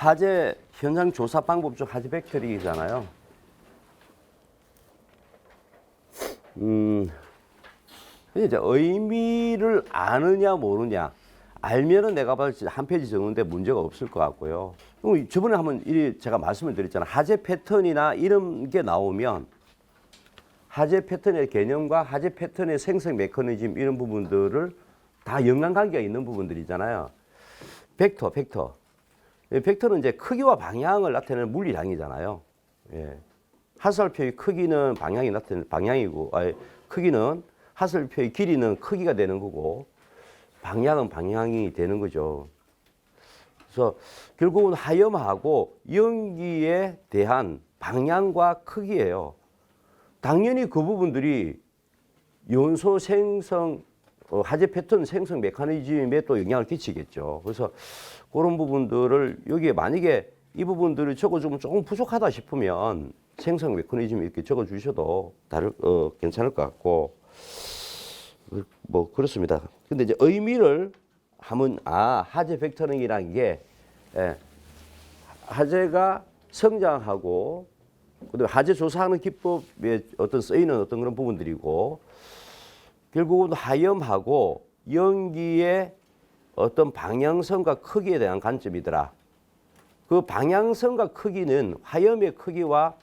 하재 현장 조사 방법 중 하재 벡터링이잖아요. 근데 이제 의미를 아느냐 모르냐. 알면은 내가 봤을 때 한 페이지 적는데 문제가 없을 것 같고요. 저번에 한번 제가 말씀을 드렸잖아요. 하재 패턴이나 이런 게 나오면 하재 패턴의 개념과 하재 패턴의 생성 메커니즘 이런 부분들을 다 연관관계가 있는 부분들이잖아요. 벡터. 벡터는 이제 크기와 방향을 나타내는 물리량이잖아요. 예. 하설표의 크기는 방향이 나타내는 방향이고, 크기는 하설표의 길이는 크기가 되는 거고, 방향은 방향이 되는 거죠. 그래서 결국은 하염하고 연기에 대한 방향과 크기예요. 당연히 그 부분들이 연소 생성, 하재 패턴 생성 메커니즘에 또 영향을 끼치겠죠. 그래서 그런 부분들을 여기에 만약에 이 부분들을 적어주면 조금 부족하다 싶으면 생성 메커니즘 이렇게 적어주셔도 괜찮을 것 같고, 뭐 그렇습니다. 근데 이제 의미를 하면 하재 벡터링이라는 게 하재가 성장하고 그다음에 하재 조사하는 기법에 어떤 쓰이는 어떤 그런 부분들이고 결국은 하염하고 연기의 어떤 방향성과 크기에 대한 관점이더라. 그 방향성과 크기는 하염의 크기와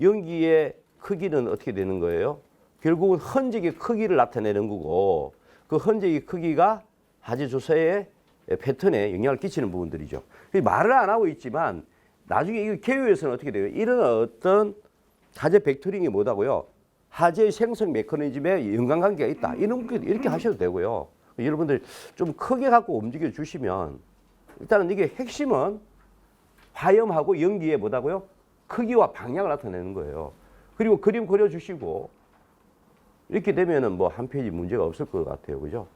연기의 크기는 어떻게 되는 거예요? 결국은 흔적의 크기를 나타내는 거고 그 흔적의 크기가 하재 조사의 패턴에 영향을 끼치는 부분들이죠. 말을 안 하고 있지만 나중에 이 개요에서는 어떻게 돼요? 이런 어떤 하재 벡터링이 뭐다고요? 하재의 생성 메커니즘에 연관관계가 있다. 이렇게 하셔도 되고요. 여러분들 좀 크게 갖고 움직여 주시면 일단은 이게 핵심은 화염하고 연기의 뭐다고요? 크기와 방향을 나타내는 거예요. 그리고 그림 그려주시고 이렇게 되면은 뭐 한 페이지 문제가 없을 것 같아요. 그죠?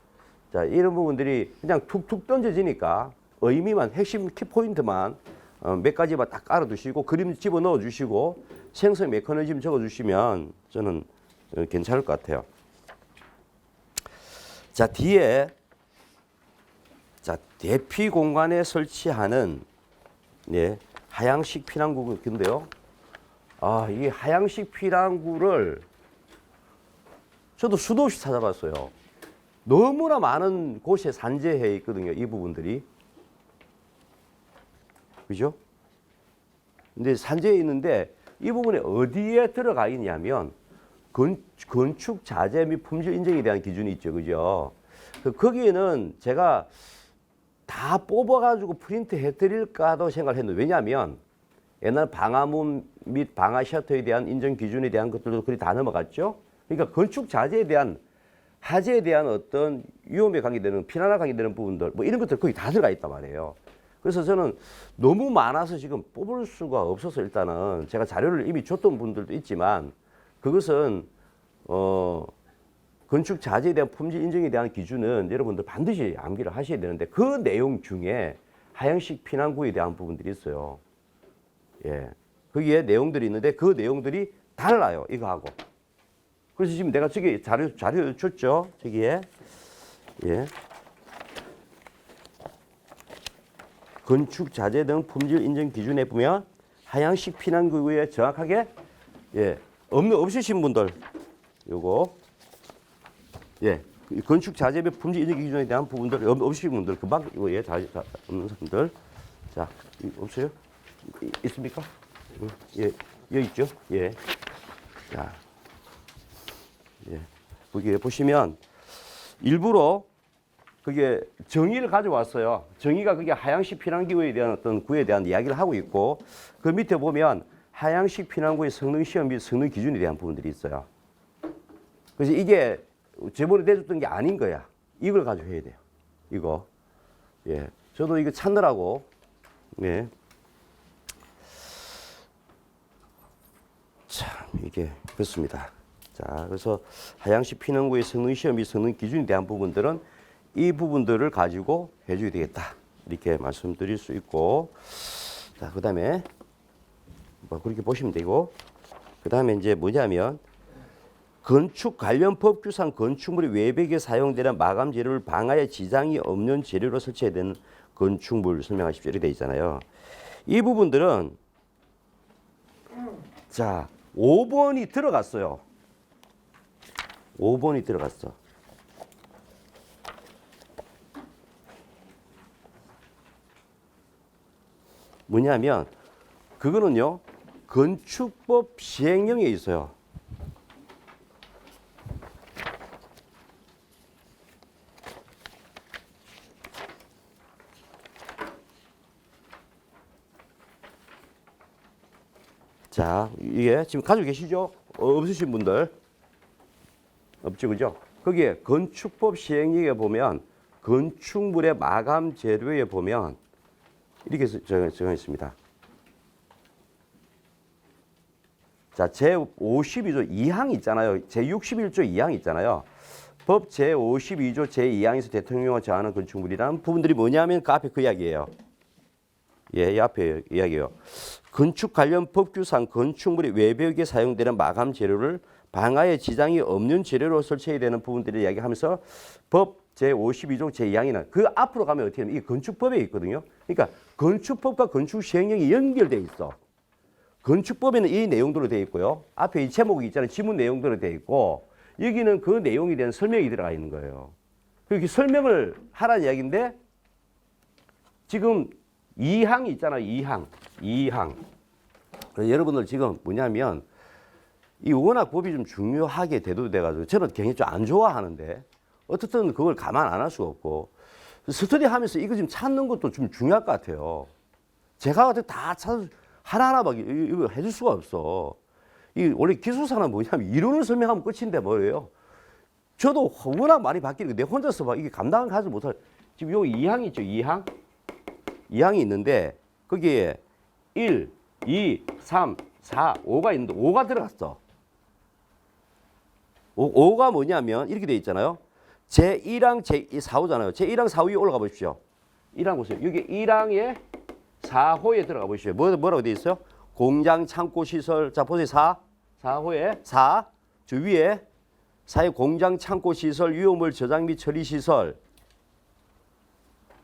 자, 이런 부분들이 그냥 툭툭 던져지니까 의미만, 핵심 키포인트만 몇 가지만 딱 알아두시고 그림 집어넣어 주시고 생성 메커니즘 적어주시면 저는 괜찮을 것 같아요. 자, 뒤에 대피 공간에 설치하는 하향식 피난구인데요. 이 하향식 피난구를 저도 수도 없이 찾아봤어요. 너무나 많은 곳에 산재해 있거든요. 이 부분들이. 그죠? 근데 산재해 있는데 이 부분에 어디에 들어가 있냐면 건축 자재 및 품질 인증에 대한 기준이 있죠. 그죠? 거기에는 제가 다 뽑아가지고 프린트 해드릴까도 생각을 했는데 왜냐하면 옛날 방화문 및 방화 셔터에 대한 인정 기준에 대한 것들도 그리 다 넘어갔죠. 그러니까 건축 자재에 대한 하재에 대한 어떤 위험에 관계되는 피난에 관계되는 부분들 뭐 이런 것들 거기 다 들어가 있단 말이에요. 그래서 저는 너무 많아서 지금 뽑을 수가 없어서 일단은 제가 자료를 이미 줬던 분들도 있지만 그것은 건축 자재에 대한 품질 인증에 대한 기준은 여러분들 반드시 암기를 하셔야 되는데 그 내용 중에 하향식 피난구에 대한 부분들이 있어요. 예. 거기에 내용들이 있는데 그 내용들이 달라요. 이거하고. 그래서 지금 내가 저기 자료 줬죠. 저기에. 예. 건축 자재 등 품질 인증 기준에 보면 하향식 피난구에 정확하게 없으신 분들 요거 건축 자재 및 품질 인증 기준에 대한 부분들 없으신 분들 금방 이거 없는 분들 자 없어요? 있습니까? 여기 있죠? 자 거기에 보시면 일부러 그게 정의를 가져왔어요. 정의가 그게 하향식 피난구에 대한 어떤 구에 대한 이야기를 하고 있고 그 밑에 보면 하향식 피난구의 성능 시험 및 성능 기준에 대한 부분들이 있어요. 그래서 이게 저번에 내줬던 게 아닌 거야. 이걸 가지고 해야 돼요. 이거. 저도 이거 찾느라고. 참 이게 그렇습니다. 자, 그래서 하향식 피난구의 성능 시험 및 성능 기준에 대한 부분들은 이 부분들을 가지고 해줘야 되겠다. 이렇게 말씀드릴 수 있고, 자, 그 다음에 뭐 그렇게 보시면 되고, 그 다음에 이제 뭐냐면 건축 관련 법규상 건축물의 외벽에 사용되는 마감 재료를 방화에 지장이 없는 재료로 설치해야 되는 건축물 설명하십시오. 이렇게 되어 있잖아요. 이 부분들은 자 5번이 들어갔어요. 5번이 들어갔어. 뭐냐면 그거는요 건축법 시행령에 있어요. 자, 이게 지금 가지고 계시죠? 없으신 분들 없죠, 그죠? 거기에 건축법 시행령에 보면 건축물의 마감 재료에 보면 이렇게 정해 있습니다. 자, 제52조 2항 있잖아요. 제61조 2항 있잖아요. 법 제52조 제2항에서 대통령이 정하는 건축물이라는 부분들이 뭐냐면 그 앞에 그 이야기예요. 예, 이 앞에 이야기예요. 건축 관련 법규상 건축물의 외벽에 사용되는 마감 재료를 방화에 지장이 없는 재료로 설치해야 되는 부분들을 이야기하면서 법 제52조 제2항에는 그 앞으로 가면 어떻게 하면 이게 건축법에 있거든요. 그러니까 건축법과 건축 시행령이 연결돼 있어. 건축법에는 이 내용대로 되어 있고요. 앞에 이 제목이 있잖아요. 지문 내용대로 되어 있고 여기는 그 내용에 대한 설명이 들어가 있는 거예요. 그렇게 설명을 하라는 이야기인데 지금 2항이 있잖아요. 2항. 여러분들 지금 뭐냐면 이 워낙 법이 좀 중요하게 대두돼가지고 저는 굉장히 좀 안 좋아하는데 어떻든 그걸 가만 안 할 수가 없고 스터디하면서 이거 지금 찾는 것도 좀 중요할 것 같아요. 제가 다 찾아 하나하나 막 이거 해줄 수가 없어. 이 원래 기술사는 뭐냐면 이론을 설명하면 끝인데 뭐예요? 저도 워낙 많이 바뀌는 내 혼자서 막 이게 감당을 하지 못할 지금 요 2항 있죠? 2항이 있는데 거기에 1, 2, 3, 4, 5가 있는데 5가 들어갔어. 5가 뭐냐면 이렇게 돼 있잖아요. 제1항, 제4호잖아요. 제1항, 4호 위에 올라가 보십시오. 1항 보세요. 여기 1항에 4호에 들어가 보십시오. 뭐라고 돼 있어요? 공장, 창고, 시설. 자, 보세요. 4호에 4. 저 위에 4의 공장, 창고, 시설, 유효물 저장 및 처리 시설.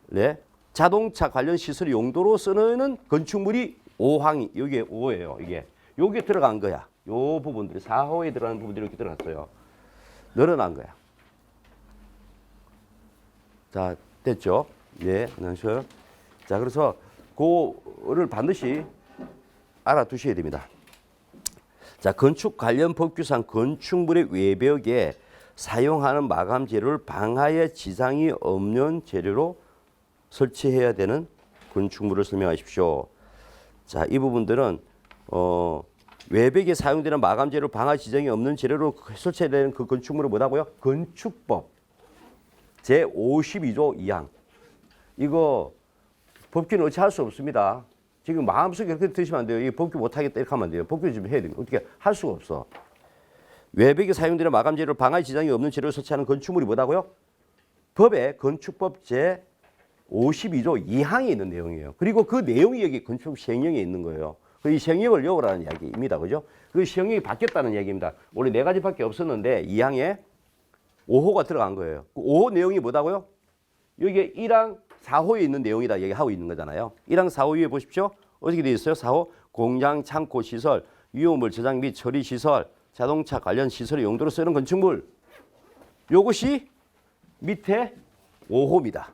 네. 자동차 관련 시설 용도로 쓰는 건축물이 5항이 여기에 5예요. 이게 여기에 들어간 거야. 요 부분들이 4호에 들어가는 부분들이 이렇게 들어갔어요. 늘어난 거야. 자, 됐죠? 예, 안녕하세요. 자, 그래서 그거를 반드시 알아두셔야 됩니다. 자, 건축 관련 법규상 건축물의 외벽에 사용하는 마감 재료를 방화에 지장이 없는 재료로 설치해야 되는 건축물을 설명하십시오. 자, 이 부분들은 외벽에 사용되는 마감 재료 방화 지장이 없는 재료로 설치해야 되는 그 건축물은 뭐라고요? 건축법 제52조 2항. 이거 법규는 어찌 할 수 없습니다. 지금 마음속에 그렇게 드시면 안 돼요. 이 법규 못하겠다 이렇게 하면 안 돼요. 법규 좀 해야 됩니다. 어떻게 할 수가 없어. 외벽에 사용되는 마감 재료를 방화 지장이 없는 재료로 설치하는 건축물이 뭐라고요? 법에 건축법 제52조 2항에 있는 내용이에요. 그리고 그 내용이 여기 건축 시행령에 있는 거예요. 이 시행령을 외우라는 이야기입니다. 그죠? 그 시행령이 바뀌었다는 이야기입니다. 원래 4가지밖에 없었는데 2항에 5호가 들어간 거예요. 그 5호 내용이 뭐다고요? 여기에 1항 4호에 있는 내용이다 얘기하고 있는 거잖아요. 1항 4호 위에 보십시오. 어떻게 되어 있어요? 4호 공장, 창고, 시설, 유효물 저장 및 처리 시설, 자동차 관련 시설의 용도로 쓰는 건축물. 요것이 밑에 5호입니다.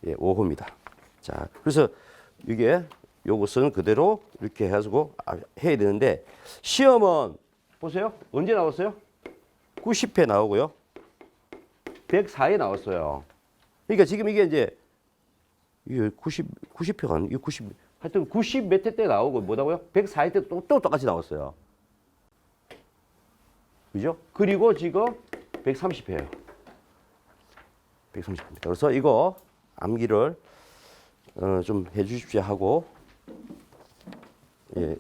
예, 5호입니다. 자, 그래서 이게 요것은 그대로 이렇게 해가지고 해야 되는데 시험은 보세요. 언제 나왔어요? 90회 나오고요. 104에 나왔어요. 그러니까 지금 이게 이제 이게 90회가 아니고 이게 90 하여튼 90 몇 회 때 나오고 뭐다고요? 104회 때 또 똑같이 나왔어요. 그죠? 그리고 지금 130회예요. 130회입니다. 그래서 이거 암기를 좀 해주십시오 하고 예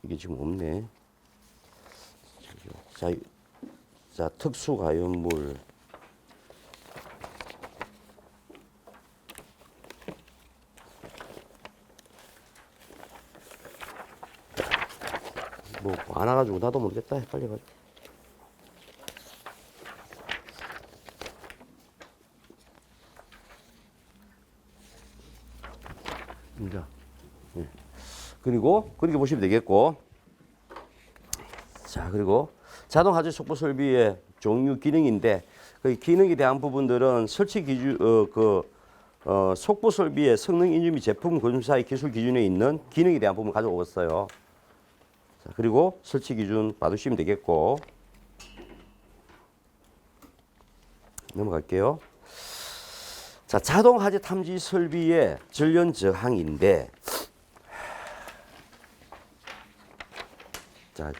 이게 지금 없네. 자 특수가연물 뭐 안 와가지고 나도 모르겠다. 빨리 가. 자, 예. 그리고 그렇게 보시면 되겠고. 자, 그리고 자동 하재 속보 설비의 종류 기능인데 그 기능에 대한 부분들은 설치 기준 속보 설비의 성능 인증 및 제품 검사의 기술 기준에 있는 기능에 대한 부분 가져오겠어요. 자, 그리고 설치 기준 봐두시면 되겠고. 넘어갈게요. 자, 자동 하재 탐지 설비의 전련 저항인데, 자,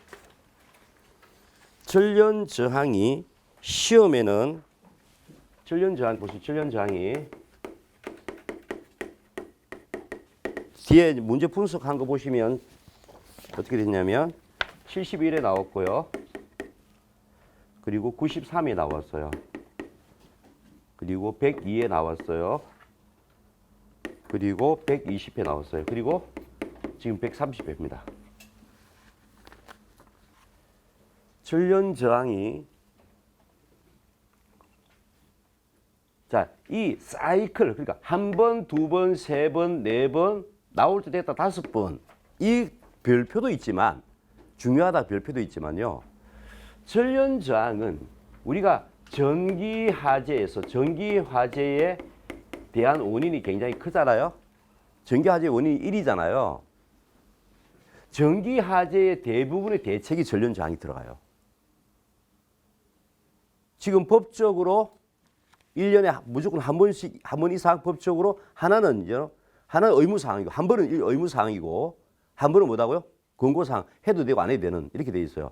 전련 저항이 시험에는 전련 저항 보시죠. 전련 저항이 뒤에 문제 분석한 거 보시면 어떻게 됐냐면 71에 나왔고요. 그리고 93에 나왔어요. 그리고 102에 나왔어요. 그리고 120에 나왔어요. 그리고 지금 130회입니다. 전련 저항이 자, 이 사이클 그러니까 한 번, 두 번, 세 번, 네 번 나올 때 됐다 다섯 번 이 별표도 있지만 중요하다 별표도 있지만요. 전련 저항은 우리가 전기 화재에 대한 원인이 굉장히 크잖아요. 전기 화재 원인이 1이잖아요. 전기 화재의 대부분의 대책이 전련 저항이 들어가요. 지금 법적으로 1년에 무조건 한 번 이상 법적으로 하나는 의무 사항이고 한 번은 의무 사항이고 한 번은 뭐다고요? 권고 사항 해도 되고 안 해도 되는 이렇게 돼 있어요.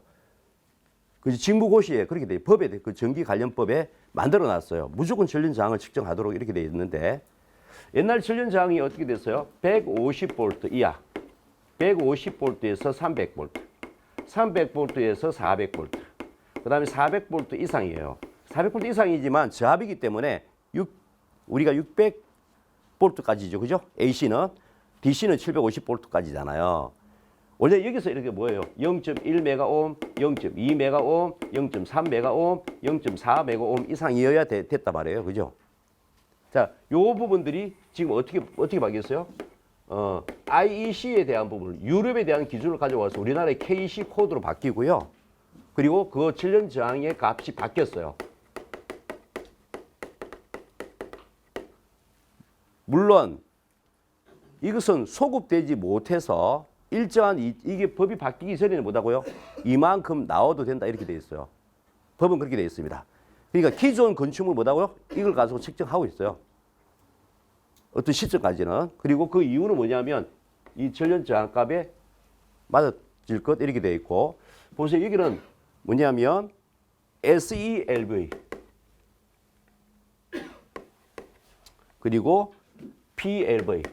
그 징부고시에 그렇게 돼 법에 그 전기 관련법에 만들어 놨어요. 무조건 전련 저항을 측정하도록 이렇게 돼 있는데 옛날 전련 저항이 어떻게 됐어요? 150V 이하. 150V에서 300V. 300V에서 400V. 그다음에 400V 이상이에요. 400V 이상이지만 저압이기 때문에 우리가 600V까지죠. 그죠? AC는 DC는 750V까지잖아요. 원래 여기서 이렇게 뭐예요? 0.1메가옴, 0.2메가옴, 0.3메가옴, 0.4메가옴 이상이어야 됐단 말이에요. 그죠? 자, 요 부분들이 지금 어떻게 바뀌었어요? IEC에 대한 부분을 유럽에 대한 기준을 가져와서 우리나라의 KC 코드로 바뀌고요. 그리고 그 전련 저항의 값이 바뀌었어요. 물론 이것은 소급되지 못해서 일정한 이게 법이 바뀌기 전에는 뭐다고요? 이만큼 나와도 된다 이렇게 돼 있어요. 법은 그렇게 돼 있습니다. 그러니까 기존 건축물 뭐다고요? 이걸 가지고 측정하고 있어요. 어떤 시점까지는. 그리고 그 이유는 뭐냐면 이 전련 저항값에 맞아질 것 이렇게 돼 있고 보세요. 여기는 뭐냐면 SELV 그리고 PLV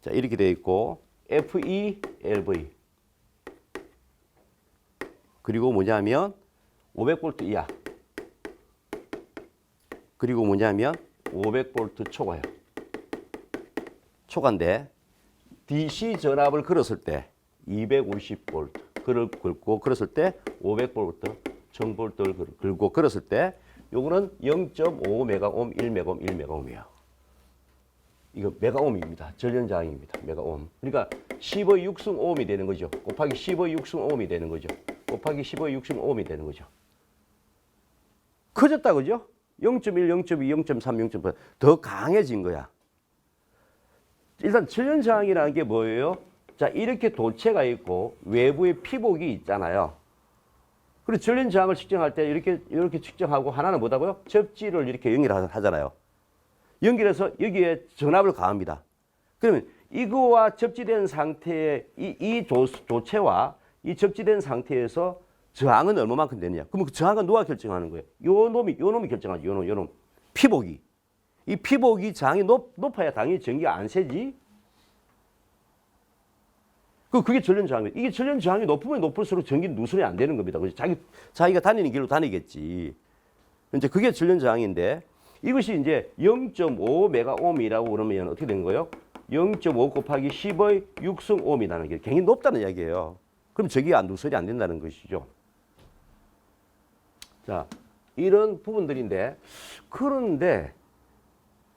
자 이렇게 돼 있고 FELV 그리고 뭐냐면 500V 이하 그리고 뭐냐면 500V 초과요. 초과인데 DC 전압을 걸었을 때 250V 그를 걸고 걸었을 때 500V 1000V를 걸고 걸었을 때 요거는 0.5메가옴 1메가옴 1메가옴이에요. 이거 메가옴입니다. 전련 저항입니다. 메가옴. 그러니까 10의 6승 오음이 되는 거죠. 곱하기 10의 6승 오음이 되는 거죠. 곱하기 10의 6승 오음이 되는 거죠. 커졌다 그죠? 0.1, 0.2, 0.3, 0.8 더 강해진 거야. 일단 전련 저항이라는 게 뭐예요? 자, 이렇게 도체가 있고 외부에 피복이 있잖아요. 그리고 전련 저항을 측정할 때 이렇게 측정하고 하나는 뭐다고요? 접지를 이렇게 연결하잖아요. 연결해서 여기에 전압을 가합니다. 그러면 이거와 접지된 상태의 이 도체와 이 접지된 상태에서 저항은 얼마만큼 되느냐? 그러면 그 저항은 누가 결정하는 거예요? 요 놈이 결정하죠. 요 놈. 피복이. 이 피복이 저항이 높아야 당연히 전기가 안 새지. 그게 전련 저항이에요. 이게 전련 저항이 높으면 높을수록 전기는 누설이 안 되는 겁니다. 그래서 자기가 다니는 길로 다니겠지. 이제 그게 전련 저항인데 이것이 이제 0.5메가옴이라고 그러면 어떻게 되는 거예요? 0.5 곱하기 10의 6승 옴이라는 게 굉장히 높다는 이야기예요. 그럼 저기가 누설이 안 된다는 것이죠. 자, 이런 부분들인데 그런데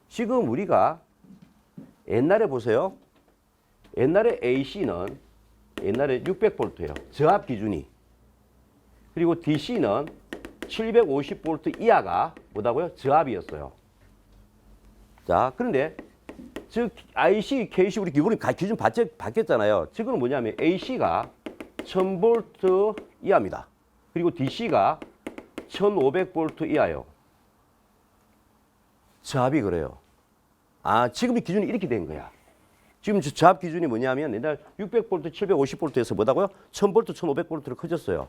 지금 우리가 옛날에 보세요. 옛날에 AC는 옛날에 600V예요. 저압 기준이. 그리고 DC는 750V 이하가 뭐다고요? 저압이었어요. 자, 그런데 즉 IC, KC 우리 기본이 기준 바뀌었잖아요. 지금은 뭐냐면 AC가 1000V 이하입니다. 그리고 DC가 1500V 이하예요. 저압이 그래요. 아, 지금 이 기준이 이렇게 된 거야. 지금 저압 기준이 뭐냐면 옛날 600V, 750V에서 뭐다고요? 1000V, 1500V로 커졌어요.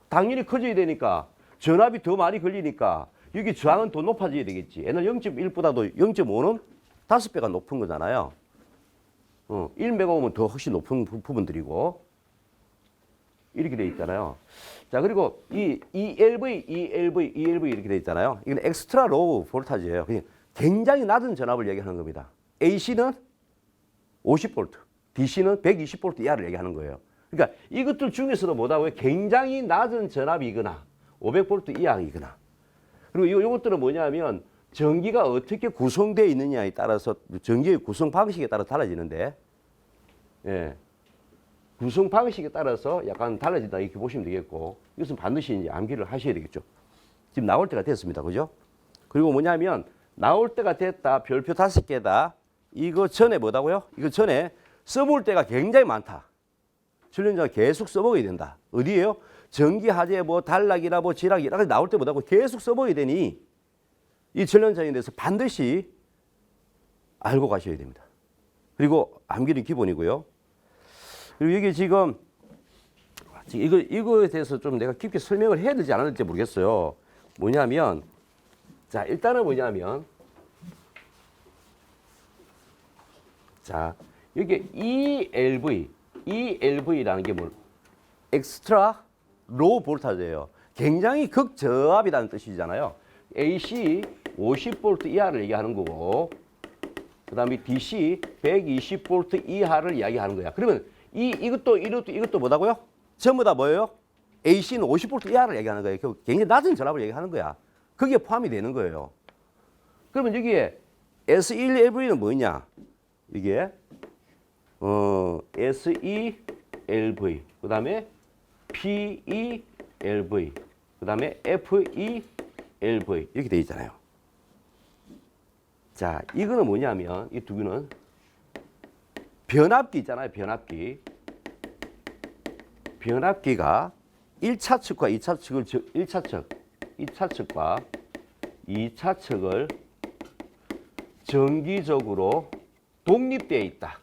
당연히 커져야 되니까 전압이 더 많이 걸리니까 여기 저항은 더 높아져야 되겠지. 옛날 0.1보다도 0.5는 5배가 높은 거잖아요. 1메가오면 더 훨씬 높은 부분들이고 이렇게 돼 있잖아요. 자, 그리고 이 ELV 이렇게 돼 있잖아요. 이건 엑스트라 로우 볼타지예요. 그냥 굉장히 낮은 전압을 얘기하는 겁니다. AC는 50V, DC는 120V 이하를 얘기하는 거예요. 그러니까 이것들 중에서도 뭐다고요? 굉장히 낮은 전압이거나 500V 이하이거나 그리고 이것들은 뭐냐면 전기가 어떻게 구성되어 있느냐에 따라서 전기의 구성 방식에 따라 달라지는데 예. 구성 방식에 따라서 약간 달라진다 이렇게 보시면 되겠고 이것은 반드시 이제 암기를 하셔야 되겠죠. 지금 나올 때가 됐습니다. 그죠? 그리고 뭐냐면 나올 때가 됐다. 별표 5개다. 이거 전에 뭐다고요? 이거 전에 써볼 때가 굉장히 많다. 전련자가 계속 써먹어야 된다. 어디에요? 전기, 화재, 뭐 단락이나 뭐 지락 이렇게 나올 때 뭐다고 계속 써먹어야 되니 이 전련자에 대해서 반드시 알고 가셔야 됩니다. 그리고 암기는 기본이고요. 그리고 여기 지금 이거에 대해서 좀 내가 깊게 설명을 해야 되지 않아야 될지 모르겠어요. 뭐냐면 자, 일단은 뭐냐면 자, 여기 ELV라는 게 뭐 엑스트라 로우 볼타지예요. 굉장히 극저압이라는 뜻이잖아요. AC 50V 이하를 얘기하는 거고 그다음에 DC 120V 이하를 이야기하는 거야. 그러면 이것도 뭐다고요? 전부 다 뭐예요? AC는 50V 이하를 얘기하는 거예요. 굉장히 낮은 전압을 얘기하는 거야. 거기에 포함이 되는 거예요. 그러면 여기에 SELV는 뭐냐? 이게 SELV 그다음에 PELV 그다음에 FELV 이렇게 돼 있잖아요. 자, 이거는 뭐냐면 이 두 개는 변압기 있잖아요. 변압기가 1차 측과 2차 측을 1차 측과 2차 측을 정기적으로 독립되어 있다.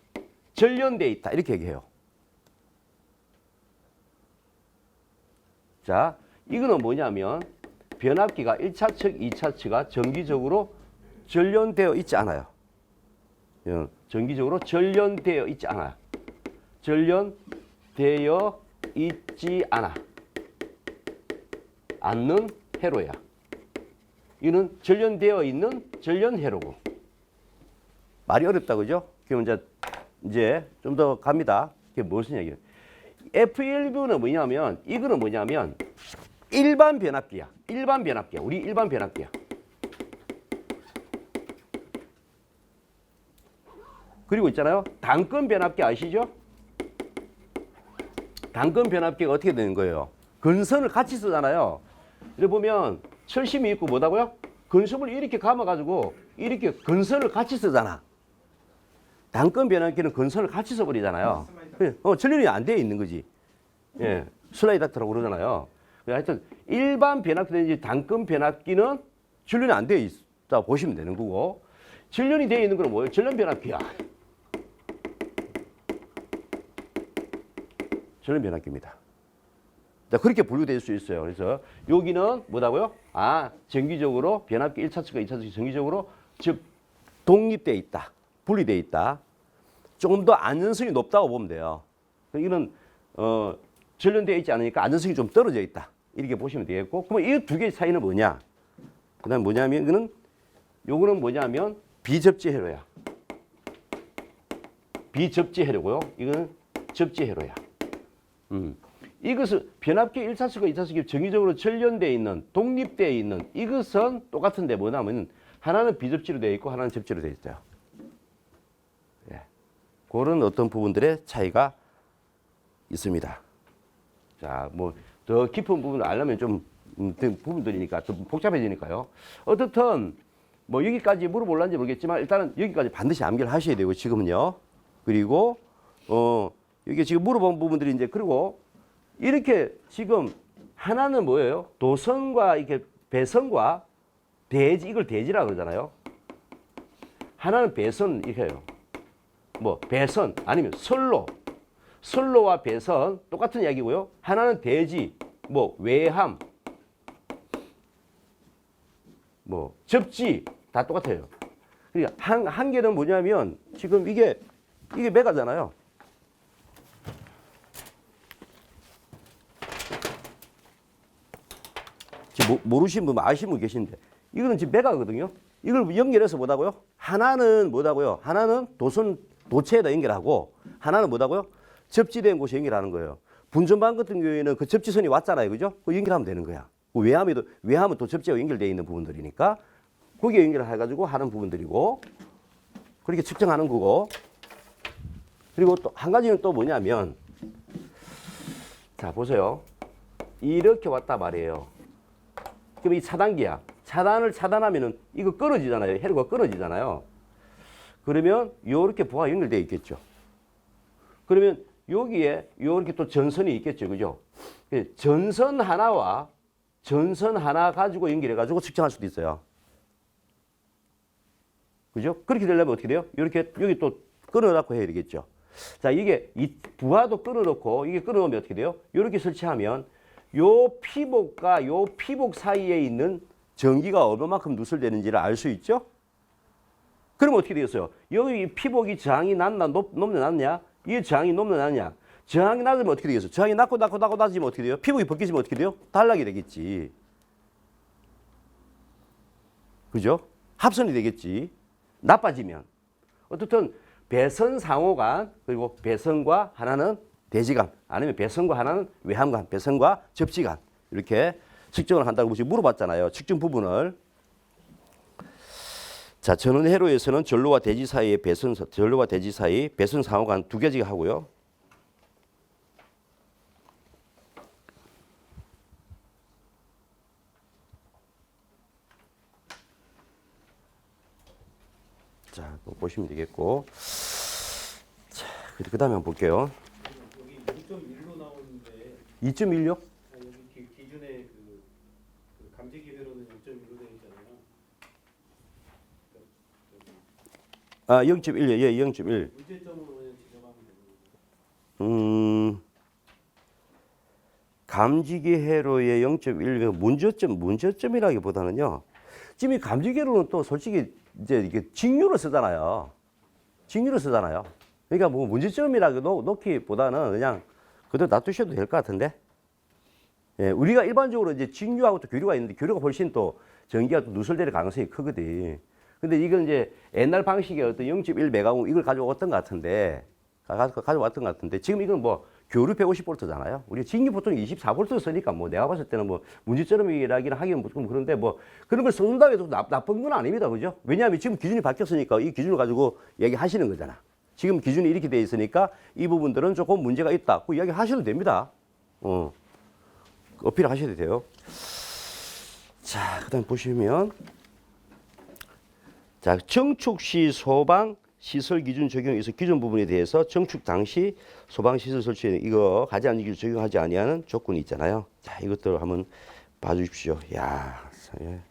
전련되어 있다. 이렇게 얘기해요. 자, 이거는 뭐냐면 변압기가 1차 측, 2차 측가 정기적으로 전련되어 있지 않아요. 정기적으로 전련되어 있지 않아요. 전련되어 있지 않는 회로야. 이는 전련되어 있는 전련회로고. 말이 어렵다, 그죠? 그럼 이제 좀 더 갑니다. 그게 무슨 얘기예요? FLV는 뭐냐면, 이거는 뭐냐면, 일반 변압기야. 우리 일반 변압기야. 그리고 있잖아요. 단건 변압기 아시죠? 단건 변압기가 어떻게 되는 거예요? 건선을 같이 쓰잖아요. 이렇게 보면 철심이 있고 뭐다고요? 건선을 이렇게 감아가지고 이렇게 건선을 같이 쓰잖아. 단건 변압기는 건선을 같이 써버리잖아요. 전련이 안 돼 있는 거지. 예, 슬라이드 닥터라고 그러잖아요. 하여튼 일반 변압기든지 단건 변압기는 전련이 안 돼 있다 보시면 되는 거고, 전련이 되어 있는 건 뭐예요? 전련 변압기야. 전련 변압기입니다. 자, 그렇게 분류될 수 있어요. 그래서 여기는 뭐다고요? 정기적으로 변압기 1차 측과 2차 측이 정기적으로 즉 독립되어 있다. 분리되어 있다. 조금 더 안전성이 높다고 보면 돼요. 이거는 전련되어 있지 않으니까 안전성이 좀 떨어져 있다. 이렇게 보시면 되겠고, 그럼 이 두 개의 차이는 뭐냐? 그다음 뭐냐면 요거는 뭐냐면 비접지 회로야. 비접지 회로고요. 이거는 접지 회로야. 이것은 변압기 1차 측과 2차 측이 정기적으로 전련되어 있는, 독립되어 있는 이것은 똑같은데 뭐냐면 하나는 비접지로 되어 있고 하나는 접지로 되어 있어요. 그런 어떤 부분들의 차이가 있습니다. 자, 뭐 더 깊은 부분을 알려면 좀 부분들이니까 좀 복잡해지니까요. 어떻든 뭐 여기까지 물어볼란지 모르겠지만 일단은 여기까지 반드시 암기를 하셔야 되고 지금은요. 그리고 여기 지금 물어본 부분들이 이제 그리고 이렇게 지금 하나는 뭐예요? 도선과 이렇게 배선과 대지 이걸 대지라 그러잖아요. 하나는 배선 이렇게 해요. 뭐 배선 아니면 선로. 선로와 배선 똑같은 이야기고요. 하나는 대지, 뭐 외함, 뭐 접지 다 똑같아요. 그러니까 한 개는 뭐냐면 지금 이게 메가잖아요. 지금 모르시는 분 아시는 분 계신데 이거는 지금 메가거든요. 이걸 연결해서 뭐다고요? 하나는 뭐다고요? 하나는 도체에다 연결하고 하나는 뭐다고요? 접지된 곳에 연결하는 거예요. 분전반 같은 경우에는 그 접지선이 왔잖아요. 그죠? 그 연결하면 되는 거야. 외함은 또 접지와 연결되어 있는 부분들이니까 거기에 연결해가지고 하는 부분들이고 그렇게 측정하는 거고 그리고 또 한 가지는 또 뭐냐면 자 보세요. 이렇게 왔다 말이에요. 그럼 이 차단기야. 차단을 차단하면은 이거 끊어지잖아요. 회로가 끊어지잖아요. 그러면 요렇게 부하가 연결되어 있겠죠. 그러면 여기에 이렇게 또 전선이 있겠죠. 그죠? 전선 하나 가지고 연결해가지고 측정할 수도 있어요. 그죠? 그렇게 되려면 어떻게 돼요? 이렇게 여기 또 끊어놓고 해야 되겠죠. 자, 이게 이 부하도 끊어놓고 이게 끊어놓으면 어떻게 돼요? 이렇게 설치하면 요 피복과 요 피복 사이에 있는 전기가 얼마만큼 누설되는지를 알 수 있죠? 그럼 어떻게 되겠어요? 여기 피복이 저항이 높냐 낮냐? 이 저항이 높냐 낮냐? 저항이 낮으면 어떻게 되겠어요? 저항이 낮고 낮아지면 어떻게 돼요? 피복이 벗겨지면 어떻게 돼요? 단락이 되겠지. 그죠? 합선이 되겠지. 나빠지면. 어떻든 배선 상호간 그리고 배선과 하나는 대지간 아니면 배선과 하나는 외함간 배선과 접지간 이렇게 측정을 한다고 물어봤잖아요. 측정 부분을. 자, 전원 회로에서는 전로와 대지 사이에 전로와 대지 사이 배선 상호간 두 개씩 하고요. 자, 보시면 되겠고. 자, 그 다음에 한번 볼게요. 여기 2.1로 나오는데 2.16? 여기 기준에 그 감지기 회로는 0.1로 되어 있잖아요. 아, 0.1, 예, 0.1. 문제점으로 그냥 지정하면 되는 거죠. 감지기 회로의 0.1, 문제점이라기보다는요. 지금 이 감지기 회로는 또 솔직히 이제 이게 직류로 쓰잖아요. 그러니까 뭐 문제점이라고 놓기보다는 그냥 그대로 놔두셔도 될 것 같은데. 예, 우리가 일반적으로 이제 직류하고 또 교류가 있는데 교류가 훨씬 또 전기가 또 누설될 가능성이 크거든. 근데 이건 이제 옛날 방식의 어떤 0.1 메가옴 이걸 가져왔던 것 같은데, 지금 이건 뭐 교류 150V잖아요. 우리 직류 보통 24V 쓰니까 뭐 내가 봤을 때는 뭐 문제점이라기는 하기는 좀 그런데 뭐 그런 걸 쓴다고 해도 나쁜 건 아닙니다. 그죠? 왜냐하면 지금 기준이 바뀌었으니까 이 기준을 가지고 얘기하시는 거잖아. 지금 기준이 이렇게 돼 있으니까 이 부분들은 조금 문제가 있다. 그 이야기 하셔도 됩니다. 어필 하셔도 돼요. 자, 그 다음 보시면 자, 정축 시 소방 시설 기준 적용에서 기존 부분에 대해서 정축 당시 소방 시설 설치에 이거 가지 않는 기준 적용하지 아니하는 조건이 있잖아요. 자, 이것들 한번 봐주십시오. 야, 참,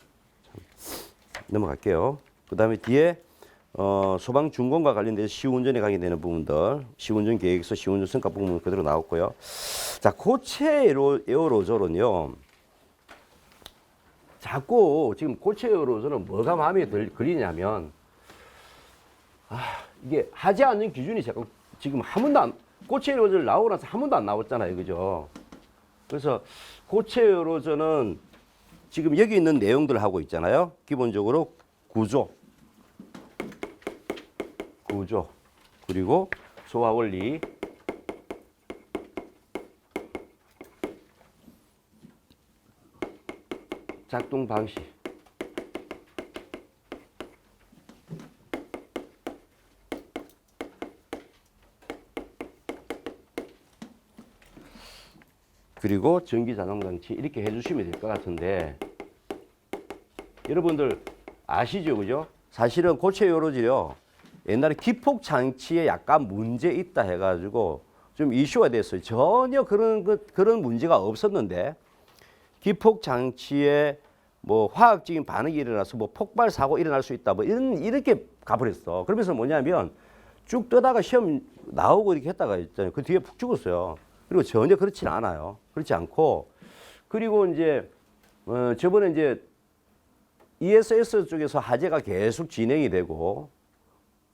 넘어갈게요. 그 다음에 뒤에 소방 준공과 관련돼서 시운전에 관계되는 부분들, 시운전 계획서, 시운전 성과 부분 그대로 나왔고요. 자, 고체 에어로졸은요. 자꾸 지금 고체 에어로졸은 뭐가 마음에 걸리냐면 이게 하지 않는 기준이 자꾸 지금 한 번도 고체 에어로졸 나오고 나서 한 번도 안 나왔잖아요. 그죠? 그래서 고체 에어로졸은 지금 여기 있는 내용들 하고 있잖아요. 기본적으로 구조, 그리고 소화 원리, 작동 방식, 그리고 전기 자동 장치 이렇게 해주시면 될 것 같은데 여러분들 아시죠, 그죠? 사실은 고체 요로지요. 옛날에 기폭 장치에 약간 문제 있다 해가지고 좀 이슈가 됐어요. 전혀 그런 문제가 없었는데 기폭 장치에 뭐 화학적인 반응이 일어나서 뭐 폭발 사고 일어날 수 있다 뭐 이렇게 가버렸어. 그러면서 뭐냐면 쭉 뜨다가 시험 나오고 이렇게 했다가 있잖아요. 그 뒤에 푹 죽었어요. 그리고 전혀 그렇지는 않아요. 그렇지 않고 그리고 이제 저번에 이제 ESS 쪽에서 화재가 계속 진행이 되고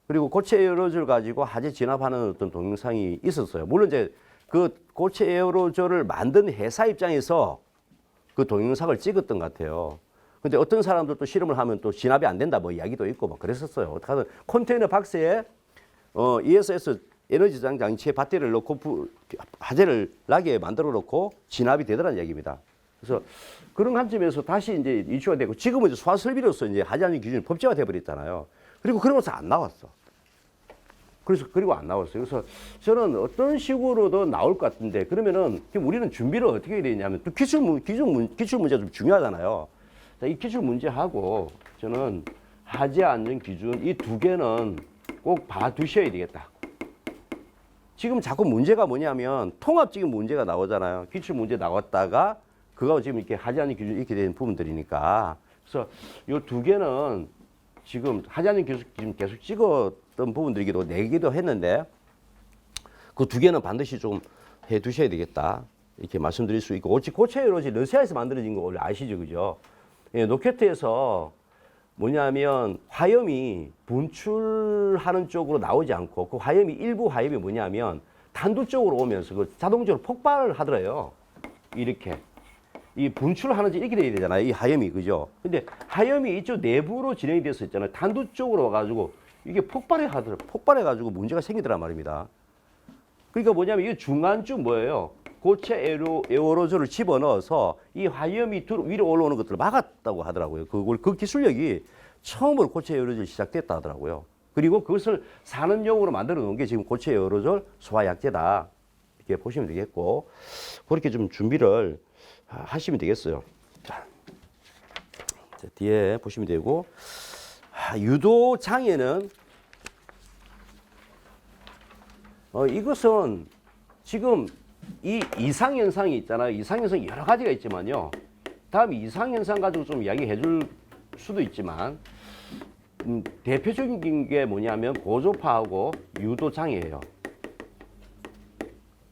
그리고 고체 에어로졸 가지고 화재 진압하는 어떤 동영상이 있었어요. 물론 이제 그 고체 에어로졸을 만든 회사 입장에서 그 동영상을 찍었던 것 같아요. 근데 어떤 사람들 또 실험을 하면 또 진압이 안 된다 뭐 이야기도 있고 막 그랬었어요. 어떡하든 컨테이너 박스에 ESS 에너지 저장 장치에 배터리를 넣고 화재를 나게 만들어 놓고 진압이 되더라는 얘기입니다. 그래서 그런 관점에서 다시 이제 이슈가 되고 지금은 이제 소화 설비로서 이제 화재 안전 기준이 법제화 돼 버렸잖아요. 그리고 그러면서 안 나왔어. 그리고 안 나왔어요. 그래서 저는 어떤 식으로도 나올 것 같은데 그러면은 우리는 준비를 어떻게 해야 되냐면 또 기출 문제 좀 중요하잖아요. 자, 이 기출 문제하고 저는 화재 안전 기준 이 두 개는 꼭 봐두셔야 되겠다. 지금 자꾸 문제가 뭐냐면 통합적인 문제가 나오잖아요. 기출 문제 나왔다가 그거 지금 이렇게 화재 안전 기준 이렇게 된 부분들이니까 그래서 이 두 개는 지금 화재 안전 기준 지금 계속 찍었던 부분들이기도 내기도 했는데 그 두 개는 반드시 좀 해두셔야 되겠다 이렇게 말씀드릴 수 있고 고체 에어로졸 러시아에서 만들어진 거 원래 아시죠, 그죠? 예, 로켓에서 뭐냐면 화염이 분출하는 쪽으로 나오지 않고 그 화염이 일부 화염이 뭐냐면 탄두 쪽으로 오면서 그 자동적으로 폭발을 하더래요. 이렇게 이 분출하는지 이렇게 돼야 되잖아요. 이 화염이 그죠? 근데 화염이 이쪽 내부로 진행이 돼서 있잖아요. 탄두 쪽으로 와가지고 이게 폭발해가지고 문제가 생기더란 말입니다. 그러니까 뭐냐면 이 중간쯤 뭐예요? 고체 에어로졸을 집어넣어서 이 화염이 위로 올라오는 것들을 막았다고 하더라고요. 그 기술력이 처음으로 고체 에어로졸이 시작됐다 하더라고요. 그리고 그것을 산업용으로 만들어 놓은 게 지금 고체 에어로졸 소화약제다. 이렇게 보시면 되겠고 그렇게 좀 준비를 하시면 되겠어요. 자, 뒤에 보시면 되고 유도 장애는 이것은 지금 이 이상현상이 있잖아요. 이상현상이 여러 가지가 있지만요. 다음 이상현상 가지고 좀 이야기해 줄 수도 있지만 대표적인 게 뭐냐면 고조파하고 유도장애예요.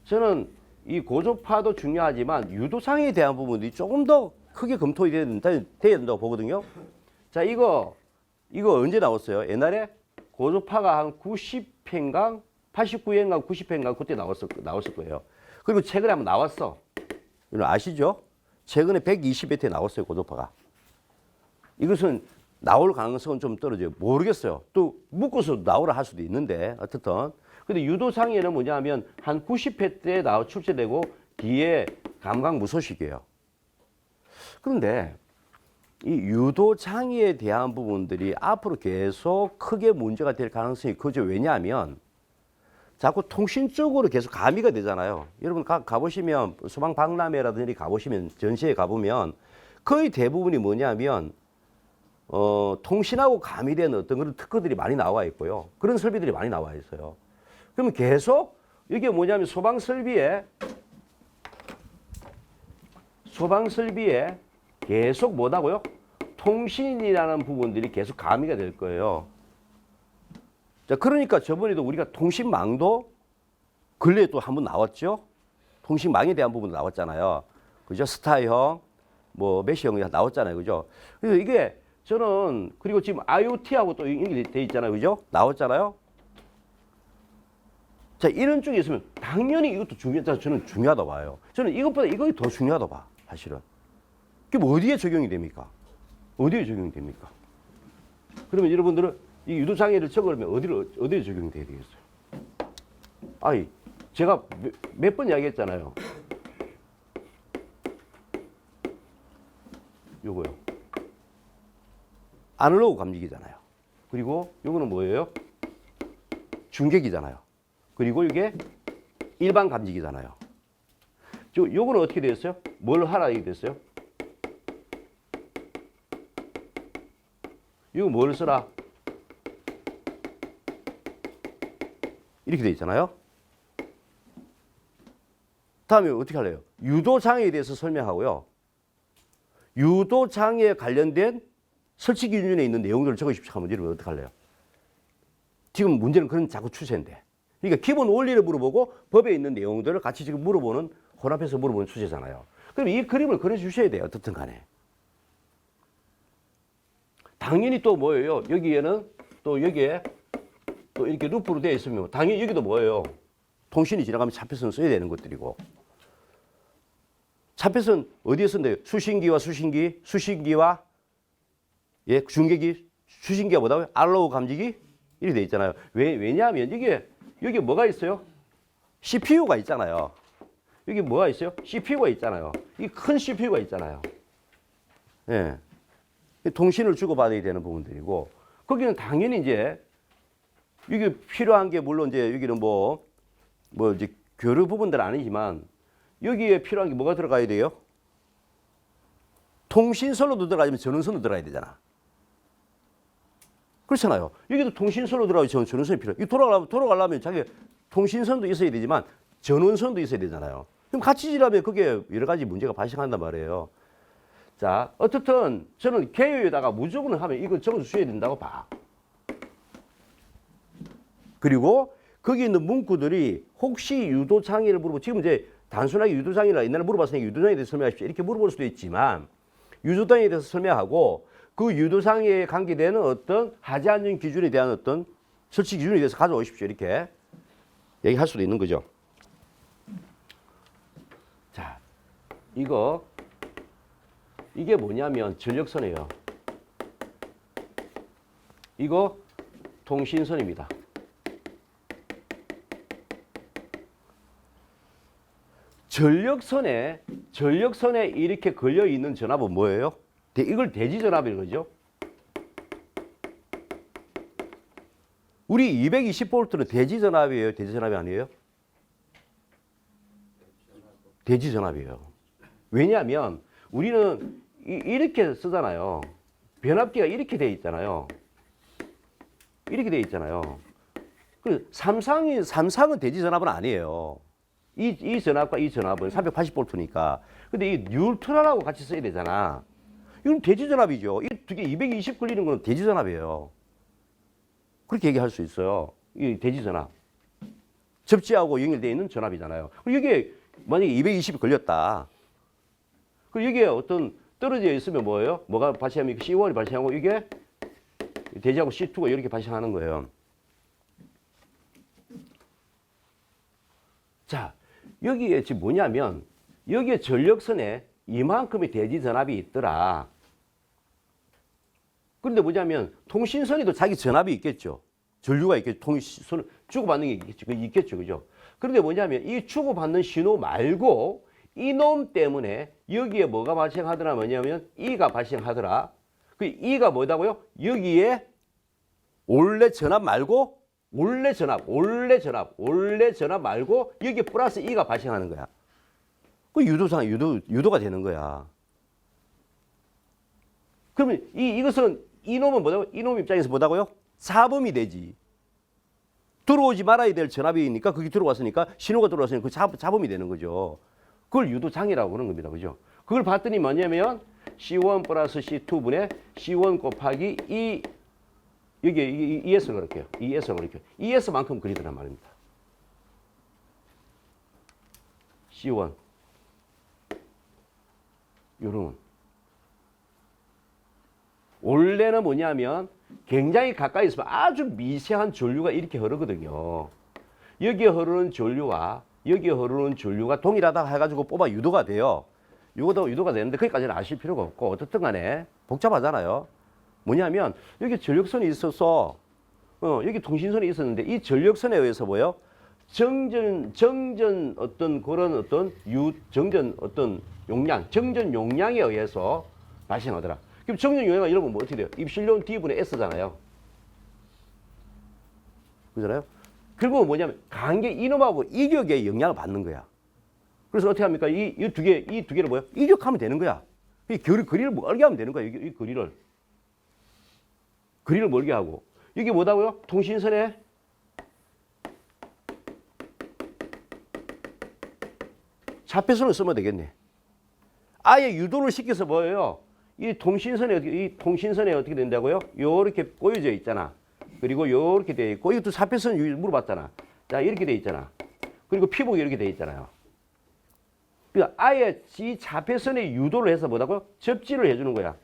저는 이 고조파도 중요하지만 유도장애에 대한 부분이 조금 더 크게 검토해야 된다고 보거든요. 자, 이거 언제 나왔어요? 옛날에 고조파가 한 90회인가 89회인가 90회인가 그때 나왔을 거예요. 그리고 최근에 한번 나왔어. 여러분 아시죠? 최근에 120회 때 나왔어요, 고조파가. 이것은 나올 가능성은 좀 떨어져요. 모르겠어요. 또 묶어서 나오라 할 수도 있는데 어쨌든. 근데 유도장애는 뭐냐면 한 90회 때 출제되고 뒤에 감각무소식이에요. 그런데 이 유도장애에 대한 부분들이 앞으로 계속 크게 문제가 될 가능성이 크죠. 왜냐하면 자꾸 통신 쪽으로 계속 가미가 되잖아요. 여러분 가보시면 소방 박람회라든지 가보시면 전시회 가보면 거의 대부분이 뭐냐면 통신하고 가미된 어떤 그런 특허들이 많이 나와 있고요. 그런 설비들이 많이 나와 있어요. 그러면 계속 이게 뭐냐면 소방 설비에 계속 뭐다고요? 통신이라는 부분들이 계속 가미가 될 거예요. 자, 그러니까 저번에도 우리가 통신망도 근래에 또 한 번 나왔죠? 통신망에 대한 부분도 나왔잖아요. 그죠? 스타형, 뭐, 메시형이 나왔잖아요. 그죠? 그래서 이게 저는, 그리고 지금 IoT하고 또 연결돼 있잖아요. 그죠? 나왔잖아요? 자, 이런 쪽에 있으면 당연히 이것도 저는 중요하다고 봐요. 저는 이것보다 이것이 더 중요하다고 봐, 사실은. 그게 뭐 어디에 적용이 됩니까? 어디에 적용이 됩니까? 그러면 여러분들은 이 유도장애를 적으려면 어디에 적용이 돼야 되겠어요? 아니, 제가 몇 번 이야기했잖아요. 요거요. 아날로그 감지기잖아요. 그리고 요거는 뭐예요? 중계기잖아요. 그리고 이게 일반 감지기잖아요. 요거는 어떻게 됐어요? 뭘 하라 이게 됐어요? 이거 뭘 쓰라? 이렇게 돼 있잖아요. 다음에 어떻게 할래요? 유도장애에 대해서 설명하고요. 유도장애에 관련된 설치 기준에 있는 내용들을 적으십시오 하면 여러분 어떻게 할래요? 지금 문제는 그런 자꾸 추세인데. 그러니까 기본 원리를 물어보고 법에 있는 내용들을 같이 지금 물어보는, 혼합해서 물어보는 추세잖아요. 그럼 이 그림을 그려주셔야 돼요. 어떻든 간에. 당연히 또 뭐예요? 여기에는 또 여기에 또 이렇게 루프로 되어 있으면 당연히 여기도 뭐예요? 통신이 지나가면 차폐선 써야 되는 것들이고. 차폐선 어디에 쓴대요? 수신기와 수신기, 수신기와 예, 중계기, 수신기가 뭐다고요? 알로우 감지기? 이렇게 돼 있잖아요. 왜냐하면 여기 뭐가 있어요? CPU가 있잖아요. 여기 뭐가 있어요? CPU가 있잖아요. 이 큰 CPU가 있잖아요. 예. 통신을 주고받아야 되는 부분들이고, 거기는 당연히 이제, 이게 필요한 게 물론 이제 여기는 뭐 이제 교류 부분들은 아니지만, 여기에 필요한 게 뭐가 들어가야 돼요? 통신선로도 들어가야면 전원선도 들어가야 되잖아. 그렇잖아요. 여기도 통신선로 들어가면 전원선이 필요해. 이 돌아가려면 자기 통신선도 있어야 되지만 전원선도 있어야 되잖아요. 그럼 같이 지나면 그게 여러 가지 문제가 발생한단 말이에요. 자, 어떻든 저는 개요에다가 무조건 하면 이거 적어주셔야 된다고 봐. 그리고 거기 있는 문구들이 혹시 유도장애를 물어보고, 지금 이제 단순하게 유도장애라 옛날에 물어봤으니까 유도장애에 대해서 설명하십시오 이렇게 물어볼 수도 있지만, 유도장애에 대해서 설명하고 그 유도장애에 관계되는 어떤 하지 않는 기준에 대한 어떤 설치 기준에 대해서 가져오십시오 이렇게 얘기할 수도 있는 거죠. 자, 이게 뭐냐면 전력선이에요. 이거 통신선입니다. 전력선에 이렇게 걸려 있는 전압은 뭐예요? 이걸 대지전압이라는 거죠. 우리 220V는 대지전압이에요? 대지전압이 아니에요? 대지전압이에요. 왜냐하면 우리는 이렇게 쓰잖아요. 변압기가 이렇게 돼 있잖아요. 이렇게 돼 있잖아요. 그 삼상은 대지전압은 아니에요. 이 전압과 이 전압은 380V니까. 근데 이 뉴트럴하고 같이 써야 되잖아. 이건 대지전압이죠. 이 두 개 220 걸리는 건 대지전압이에요. 그렇게 얘기할 수 있어요. 이 대지전압. 접지하고 연결되어 있는 전압이잖아요. 여기에 만약에 220이 걸렸다. 그리고 여기에 어떤 떨어져 있으면 뭐예요? 뭐가 발생하면 C1이 발생하고 이게 대지하고 C2가 이렇게 발생하는 거예요. 자, 여기에 지금 뭐냐면 여기에 전력선에 이만큼의 대지전압이 있더라. 그런데 뭐냐면 통신선에도 자기 전압이 있겠죠. 전류가 있겠죠. 통신선을 주고받는 게 있겠죠. 그죠? 그런데 뭐냐면 이 주고받는 신호 말고 이놈 때문에 여기에 뭐가 발생하더라 뭐냐면 E가 발생하더라. 그 E가 뭐다고요? 여기에 원래 전압 말고 원래 전압 말고 여기에 플러스 E가 발생하는 거야. 그 유도가 되는 거야. 그러면 이것은 이놈은 뭐다고? 이놈 입장에서 뭐다고요? 잡음이 되지. 들어오지 말아야 될 전압이니까 그게 들어왔으니까 신호가 들어왔으니까 그 잡음이 되는 거죠. 그걸 유도장애라고 그러는 겁니다. 그죠? 그걸 봤더니 뭐냐면 C1 플러스 C2분의 C1 곱하기 E 여기 ES를 그럴게요. ES를 그럴게요. ES만큼 그리더란 말입니다. C1 요런 원래는 뭐냐면 굉장히 가까이 있으면 아주 미세한 전류가 이렇게 흐르거든요. 여기에 흐르는 전류와 여기에 흐르는 전류가 동일하다 해가지고 뽑아 유도가 돼요. 유도가 되는데 거기까지는 아실 필요가 없고 어떻든 간에 복잡하잖아요. 뭐냐면 여기 전력선이 있어서 여기 통신선이 있었는데 이 전력선에 의해서 뭐요? 정전 어떤 그런 어떤 정전 어떤 용량, 정전 용량에 의해서 발생하더라. 그럼 정전 용량은 여러분 뭐 어떻게 돼요? 입실론 D분의 S잖아요. 그잖아요? 결국은 뭐냐면 관계 이놈하고 이격에 영향을 받는 거야. 그래서 어떻게 합니까? 이 두 개를 뭐야? 이격하면 되는 거야. 이 거리를 멀게 하면 되는 거야. 이 거리를 멀게 하고. 이게 뭐다고요? 통신선에 좌표선을 쓰면 되겠네. 아예 유도를 시켜서 뭐예요? 이 통신선에 어떻게 된다고요? 요렇게 꼬여져 있잖아. 그리고 요렇게 돼 있고 이것도 좌표선 물어봤잖아. 자, 이렇게 돼 있잖아. 그리고 피복이 이렇게 돼 있잖아요. 그러니까 아예 이 좌표선에 유도를 해서 뭐다고요? 접지를 해주는 거야.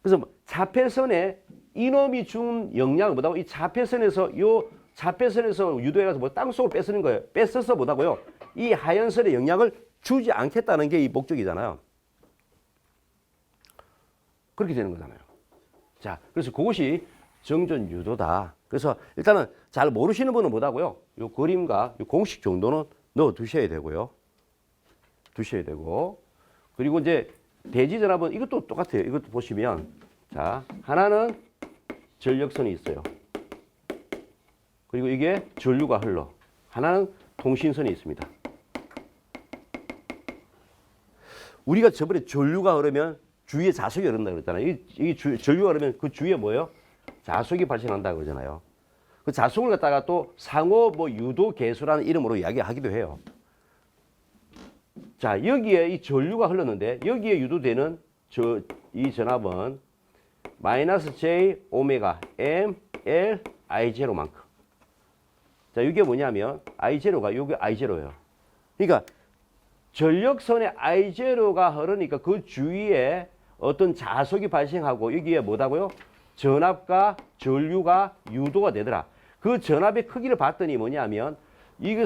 그래서 좌표선에 이놈이 준 영향을 뭐다고? 이 좌표선에서 유도해가서 뭐 땅속으로 뺏는 거예요. 뺏어서 뭐다고요? 이 하연선의 영향을 주지 않겠다는 게 이 목적이잖아요. 그렇게 되는 거잖아요. 자, 그래서 그것이 정전 유도다. 그래서 일단은 잘 모르시는 분은 뭐다고요? 요 그림과 요 공식 정도는 넣어 두셔야 되고요. 그리고 이제 대지 전압은 이것도 똑같아요. 이것도 보시면 자, 하나는 전력선이 있어요. 그리고 이게 전류가 흘러. 하나는 통신선이 있습니다. 우리가 저번에 전류가 흐르면 주위에 자석이 흐른다 그랬잖아요. 전류가 흐르면 그 주위에 뭐예요? 자석이 발생한다 그러잖아요. 그 자석을 갖다가 또 상호 유도 계수라는 이름으로 이야기하기도 해요. 자, 여기에 이 전류가 흘렀는데 여기에 유도되는 이 전압은 마이너스 J 오메가 M L I0만큼. 자, 이게 뭐냐면 I0가 여기 I0예요. 그러니까 전력선에 I0가 흐르니까 그 주위에 어떤 자석이 발생하고 여기에 뭐다고요? 전압과 전류가 유도가 되더라. 그 전압의 크기를 봤더니 뭐냐면 이거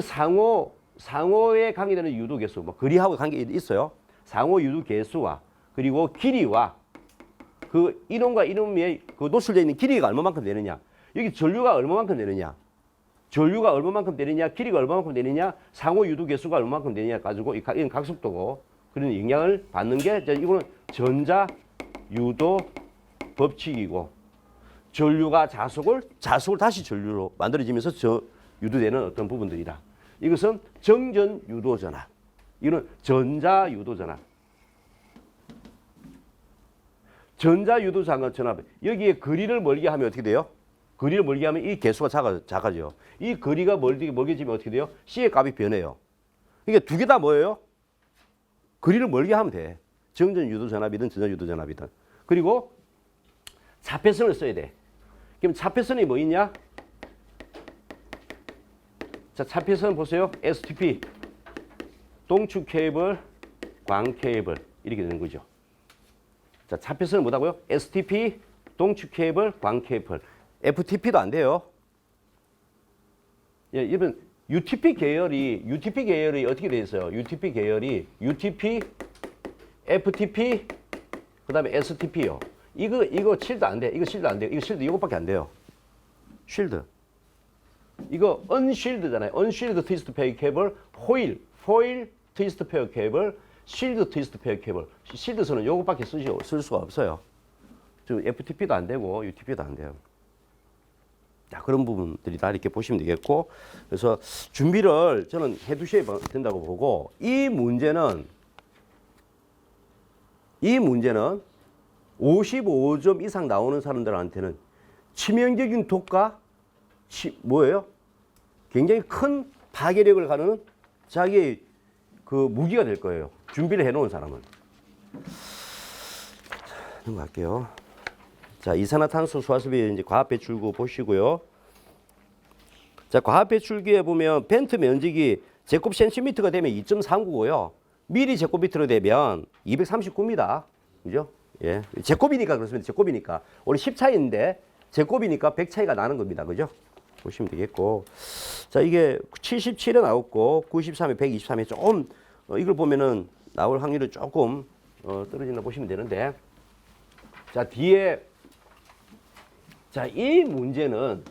상호에 관계되는 유도 개수, 뭐 거리하고 관계 있어요. 상호 유도 개수와 그리고 길이와 그 이놈과 이놈의 그 노출되어 있는 길이가 얼마만큼 되느냐. 여기 전류가 얼마만큼 되느냐. 전류가 얼마만큼 되느냐, 길이가 얼마만큼 되느냐, 상호 유도 개수가 얼마만큼 되느냐 가지고 이건 각속도고 그런 영향을 받는 게 이거는 전자 유도 법칙이고 전류가 자석을 다시 전류로 만들어지면서 유도되는 어떤 부분들이다. 이것은 정전 유도 전압. 이거는 전자 유도 전압. 전자 유도 전압. 여기에 거리를 멀게 하면 어떻게 돼요? 거리를 멀게 하면 이 개수가 작아져. 이 거리가 멀게지면 어떻게 돼요? C의 값이 변해요. 이게 두 개 다 뭐예요? 거리를 멀게 하면 돼. 정전 유도 전압이든 전자 유도 전압이든. 그리고 좌표선을 써야 돼. 그럼 좌표선이 뭐 있냐? 자, 좌표선 보세요. STP. 동축 케이블, 광 케이블. 이렇게 되는 거죠. 자, 좌표선은 뭐다고요? STP, 동축 케이블, 광 케이블. FTP도 안 돼요. 예, 이번 UTP 계열이 어떻게 돼 있어요? UTP 계열이 UTP, FTP, 그다음에 STP요. 이거 실드 안 돼. 이거 실드 안 돼. 이거 실드 이것밖에 안 돼요. 쉴드. 이거 언쉴드잖아요. 언쉴드 트위스트 페어 케이블, 포일 트위스트 페어 케이블, 실드 트위스트 페어 케이블. 실드선은 이것밖에 쓸 수가 없어요. 즉 FTP도 안 되고 UTP도 안 돼요. 자, 그런 부분들이 다 이렇게 보시면 되겠고, 그래서 준비를 저는 해 두셔야 된다고 보고, 이 문제는 55점 이상 나오는 사람들한테는 치명적인 독과 뭐예요? 굉장히 큰 파괴력을 가는 자기의 그 무기가 될 거예요. 준비를 해 놓은 사람은. 자, 넘어갈게요. 자, 이산화탄소 수화수비 이제 과학 배출구 보시고요. 자, 과학 배출기에 보면 벤트 면적이 제곱 센티미터가 되면 2.39고요. 미리 제곱미터로 되면 239입니다. 그죠? 예. 제곱이니까 그렇습니다. 제곱이니까. 원래 10 차이인데 제곱이니까 100 차이가 나는 겁니다. 그죠? 보시면 되겠고. 자, 이게 77에 나왔고 93에 123에 조금 이걸 보면은 나올 확률이 조금 떨어진다 보시면 되는데. 자, 뒤에 자, 이 문제는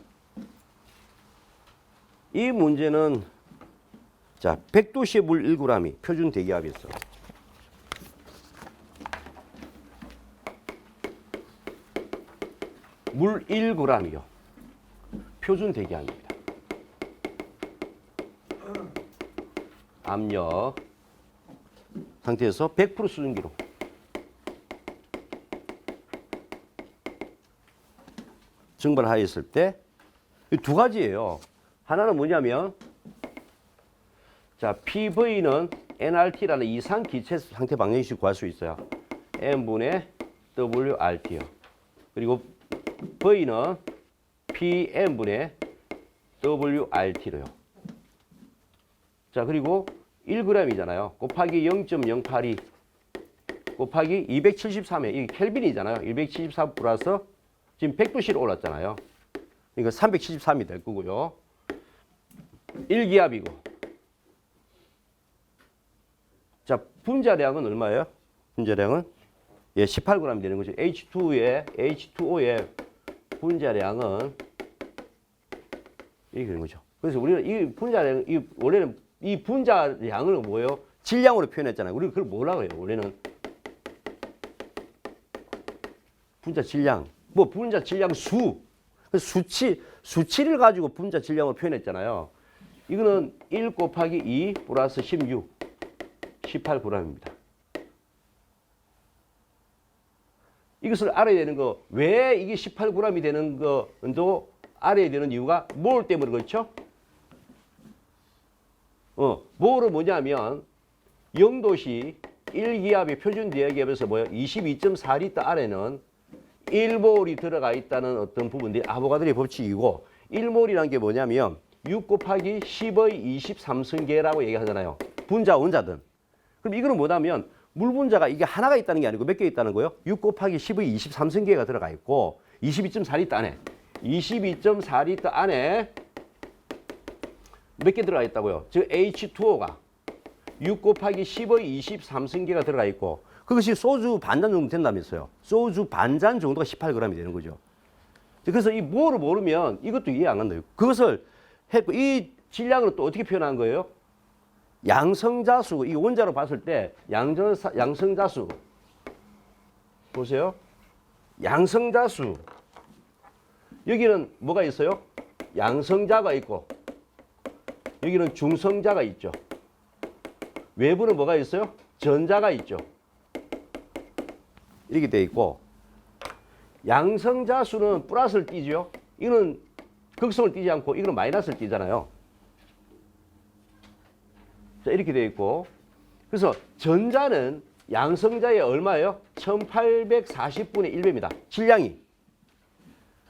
자, 100도씨의 물 1g이 표준 대기압이었어. 물 1g이요. 표준 대기압입니다. 압력 상태에서 100% 수증기로 증발하였을 때 이 두 가지예요. 하나는 뭐냐면 자, PV는 nRT라는 이상 기체 상태 방정식 구할 수 있어요. n분의 WRT요. 그리고 V는 PN분의 WRT로요. 자, 그리고 1g이잖아요. 곱하기 0.082 곱하기 273에 이게 켈빈이잖아요. 274 플러스 지금 100도씨로 올랐잖아요. 그러니까 373이 될 거고요. 1기압이고. 자, 분자량은 얼마예요? 분자량은 예, 18g 되는 거죠. H2O의 분자량은 이렇게 되는 거죠. 그래서 우리는 이 분자량, 원래는 이 분자량을 뭐예요? 질량으로 표현했잖아요. 우리는 그걸 뭐라고 해요? 원래는 분자 질량, 뭐 분자 질량 수치를 가지고 분자 질량을 표현했잖아요. 이거는 1 곱하기 2 플러스 16, 18g입니다. 이것을 알아야 되는 거, 왜 이게 18g이 되는 거도 알아야 되는 이유가 뭘 때문에 그렇죠? 뭐로 뭐냐면 0도씨 1기압의 표준 대기압에서 뭐예요? 22.4리터 안에는 1몰이 들어가 있다는 어떤 부분들이 아보가드로의 법칙이고 1몰이라는 게 뭐냐면 6 곱하기 10의 23승계라고 얘기하잖아요. 분자, 원자든. 그럼 이거는 뭐냐면 물 분자가 이게 하나가 있다는 게 아니고 몇 개 있다는 거예요? 6 곱하기 10의 23승계가 들어가 있고 22.4리터 안에 22.4리터 안에 몇 개 들어가 있다고요? 즉 H2O가 6 곱하기 10의 23승계가 들어가 있고 그것이 소주 반잔 정도 된다면서요. 소주 반잔 정도가 18g이 되는 거죠. 그래서 이 뭐를 모르면 이것도 이해 안 간다요. 그것을 했고 이 질량을 또 어떻게 표현한 거예요? 양성자수, 이 원자로 봤을 때 양성자수 보세요. 양성자수 여기는 뭐가 있어요? 양성자가 있고 여기는 중성자가 있죠. 외부는 뭐가 있어요? 전자가 있죠. 이렇게 돼 있고 양성자수는 플러스를 띠죠. 이거는 극성을 띠지 않고 이거는 마이너스를 띠잖아요. 자, 이렇게 돼 있고 그래서 전자는 양성자의 얼마예요? 1840분의 1배입니다. 질량이.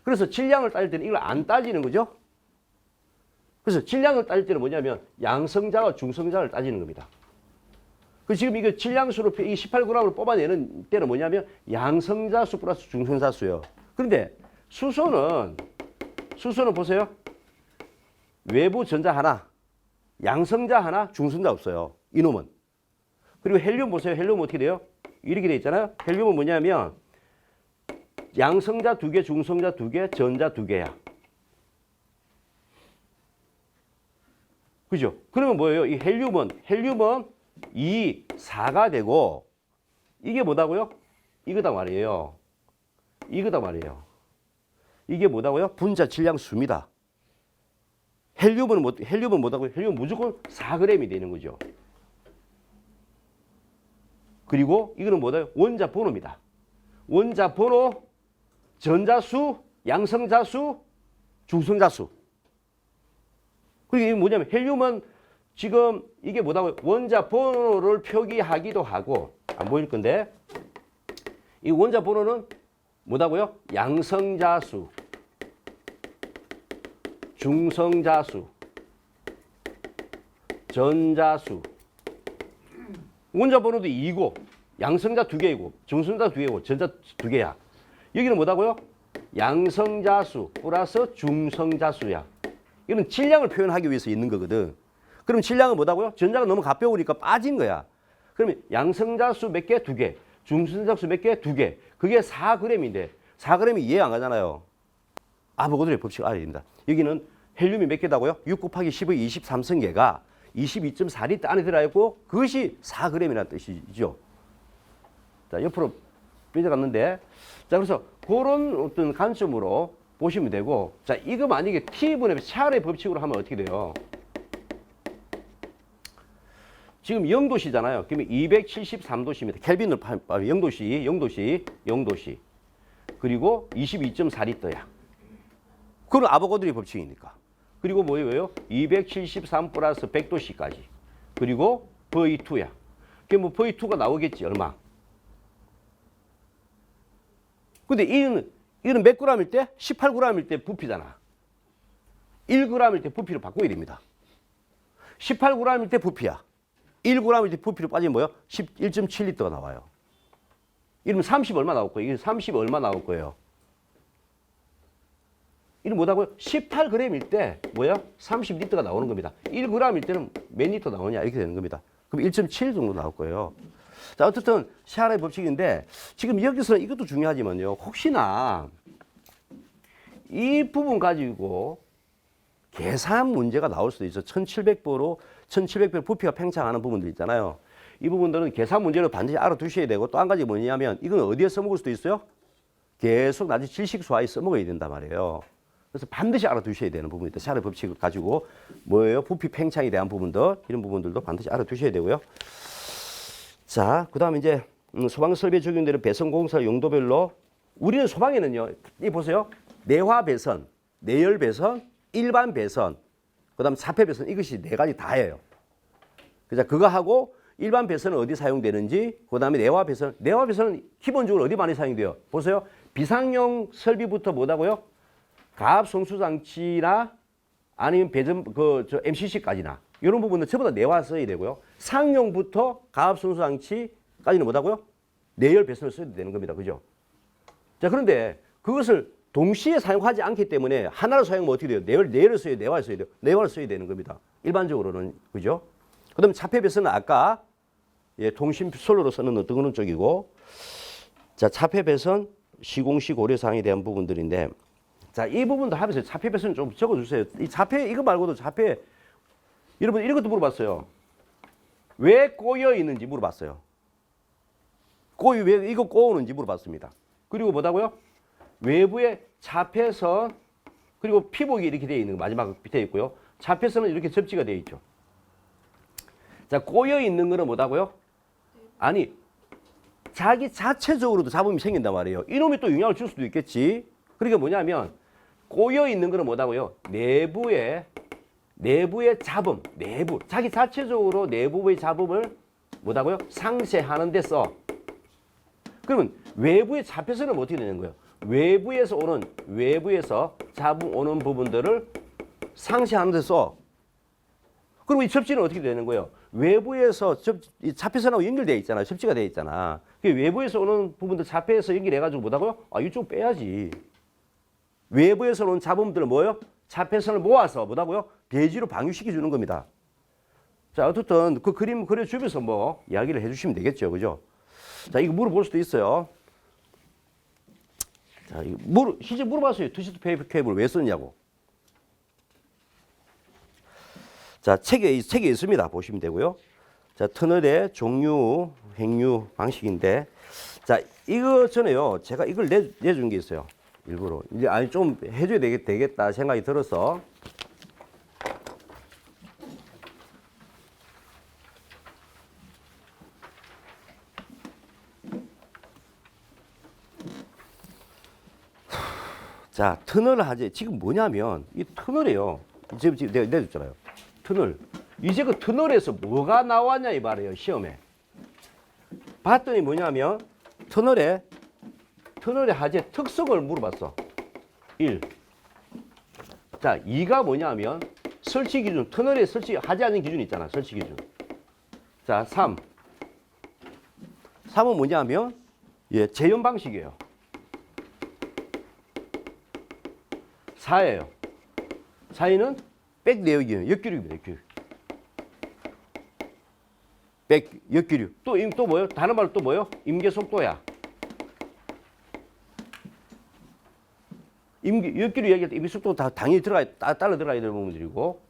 그래서 질량을 따질 때는 이걸 안 따지는 거죠. 그래서 질량을 따질 때는 뭐냐면 양성자와 중성자를 따지는 겁니다. 그 지금 이거 질량수로 이 18g을 뽑아내는 때는 뭐냐면 양성자수 플러스 중성자수요. 그런데 수소는 보세요. 외부 전자 하나, 양성자 하나, 중성자 없어요. 이놈은. 그리고 헬륨 보세요. 헬륨 어떻게 돼요? 이렇게 돼 있잖아요. 헬륨은 뭐냐면 양성자 2개, 중성자 2개, 전자 2개야. 그죠? 그러면 뭐예요? 이 헬륨은 2, 4가 되고 이게 뭐다고요? 이거다 말이에요. 이거다 말이에요. 이게 뭐다고요? 분자 질량 수입니다. 헬륨은 뭐다고요? 헬륨은 무조건 4g이 되는 거죠. 그리고 이거는 뭐다요? 원자 번호입니다. 원자 번호, 전자수, 양성자수, 중성자수. 그리고 이게 뭐냐면 헬륨은 지금 이게 뭐다고요? 원자 번호를 표기하기도 하고 안 보일 건데 이 원자 번호는 뭐다고요? 양성자수, 중성자수, 전자수. 원자 번호도 2고 양성자 2개이고 중성자 2개고 전자 2개야. 여기는 뭐다고요? 양성자수 플러스 중성자수야. 이건 질량을 표현하기 위해서 있는 거거든. 그럼 질량은 뭐다고요? 전자가 너무 가벼우니까 빠진 거야. 그러면 양성자수 몇 개? 2개. 중성자수 몇 개? 2개. 그게 4g인데 4g이 이해 안 가잖아요. 아보가드로의 법칙을 알아야 된다. 여기는 헬륨이 몇 개다고요? 6 곱하기 10의 23승계가 22.4리터 안에 들어있고 그것이 4g이라는 뜻이죠. 자, 옆으로 삐져갔는데 자, 그래서 그런 어떤 관점으로 보시면 되고 자, 이거 만약에 T분의 샤르의 법칙으로 하면 어떻게 돼요? 지금 0도씨잖아요. 그러면 273도씨입니다. 켈빈으로 0도씨. 그리고 22.4리터야. 그건 아보가드로의 법칙이니까. 그리고 뭐예요? 273 플러스 100도씨까지. 그리고 V2야. 그게 뭐 V2가 나오겠지, 얼마? 근데 이는 몇 g일 때? 18g일 때 부피잖아. 1g일 때 부피를 바꿔야 됩니다. 18g일 때 부피야. 1g일 때 부피로 빠지면 뭐예요? 1.7리터가 나와요. 이러면 30 얼마 나올 거예요? 30 얼마 나올 거예요? 이는 뭐다고요? 18g일 때 뭐야? 30리터가 나오는 겁니다. 1g일 때는 몇 리터 나오냐? 이렇게 되는 겁니다. 그럼 1.7 정도 나올 거예요. 자, 어쨌든 샤라의 법칙인데 지금 여기서는 이것도 중요하지만요. 혹시나 이 부분 가지고 계산 문제가 나올 수도 있어. 1700배 부피가 팽창하는 부분들 있잖아요. 이 부분들은 계산 문제로 반드시 알아두셔야 되고 또 한 가지 뭐냐면 이건 어디에 써먹을 수도 있어요? 계속 나중에 질식 수화에 써먹어야 된단 말이에요. 그래서 반드시 알아두셔야 되는 부분이 있다. 샤르 법칙을 가지고 뭐예요? 부피 팽창에 대한 부분들 이런 부분들도 반드시 알아두셔야 되고요. 자, 그다음에 이제 소방 설비에 적용되는 배선 공사 용도별로 우리는 소방에는요. 이 보세요. 내화 배선, 내열 배선, 일반 배선, 그다음 사폐 배선 이것이 네 가지 다예요. 그래서 그거 하고 일반 배선은 어디 사용되는지, 그다음에 내화 배선은 기본적으로 어디 많이 사용돼요? 보세요. 비상용 설비부터 뭐다고요? 가압 송수 장치나 아니면 배전 MCC까지나 이런 부분은 전부 다 내화 써야 되고요. 상용부터 가압 송수 장치까지는 뭐다고요? 내열 배선을 써야 되는 겁니다. 그죠? 자, 그런데 그것을 동시에 사용하지 않기 때문에 하나를 사용하면 어떻게 돼요? 내열을 써야 돼요? 내화를 써야 돼요? 내화를 써야 되는 겁니다. 일반적으로는. 그죠? 그 다음에 차폐 배선은 아까 통신 솔로로 쓰는 어떤 그런 쪽이고, 자, 차폐 배선 시공시 고려사항에 대한 부분들인데, 자, 이 부분도 하면서 차폐 배선 좀 적어주세요. 이 차폐, 이거 말고도 차폐, 여러분 이런 것도 물어봤어요. 왜 꼬여 있는지 물어봤어요. 왜 이거 꼬우는지 물어봤습니다. 그리고 뭐다고요? 외부에 차폐선, 그리고 피복이 이렇게 되어 있는 거 마지막 밑에 있고요. 차폐선은 이렇게 접지가 되어 있죠. 자, 꼬여 있는 거는 뭐다고요? 아니, 자기 자체적으로도 잡음이 생긴단 말이에요. 이놈이 또 영향을 줄 수도 있겠지. 그러니까 뭐냐면 꼬여 있는 거는 뭐다고요? 내부의 잡음, 자기 자체적으로 내부의 잡음을 뭐다고요? 상쇄하는 데 써. 그러면 외부의 차폐선은 어떻게 되는 거예요? 외부에서 잡음 오는 부분들을 상쇄하는 데 써. 그럼 이 접지는 어떻게 되는 거예요? 외부에서 이 차폐선하고 연결되어 있잖아요. 접지가 되어 있잖아. 외부에서 오는 부분들 차폐해서 연결해가지고 뭐다고요? 아, 이쪽 빼야지. 외부에서 오는 잡음들은 뭐예요? 차폐선을 모아서 뭐다고요? 배지로 방류시켜 주는 겁니다. 자, 어쨌든 그 그림 그려주면서 뭐 이야기를 해주시면 되겠죠. 그죠? 자, 이거 물어볼 수도 있어요. 자, 이거 실제 물어봤어요. 투시드 페이퍼 케이블 왜 썼냐고. 자, 책에 있습니다. 보시면 되고요. 자, 터널의 종류, 횡류 방식인데, 자, 이거 전에요. 제가 이걸 내준 게 있어요. 일부러. 이제 아니 좀 해줘야 되겠다 생각이 들어서. 자, 터널 하지. 지금 뭐냐면 이 터널이에요. 지금 내가 내줬잖아요. 터널. 이제 그 터널에서 뭐가 나왔냐 이 말이에요. 시험에. 봤더니 뭐냐면 터널의 하재 특성을 물어봤어. 1. 자, 2가 뭐냐면 설치 기준. 터널에 설치하지 않는 기준이 있잖아. 설치 기준. 자, 3. 3은 뭐냐면 재현 방식이에요. 4예요. 4위는 백 내역이에요. 역기류입니다. 역기류. 또 뭐예요? 다른 말로 또 뭐예요? 임계 속도야. 역기류 얘기할 때 임계 속도 다 당연히 따라 들어가야 되는 부분들이고.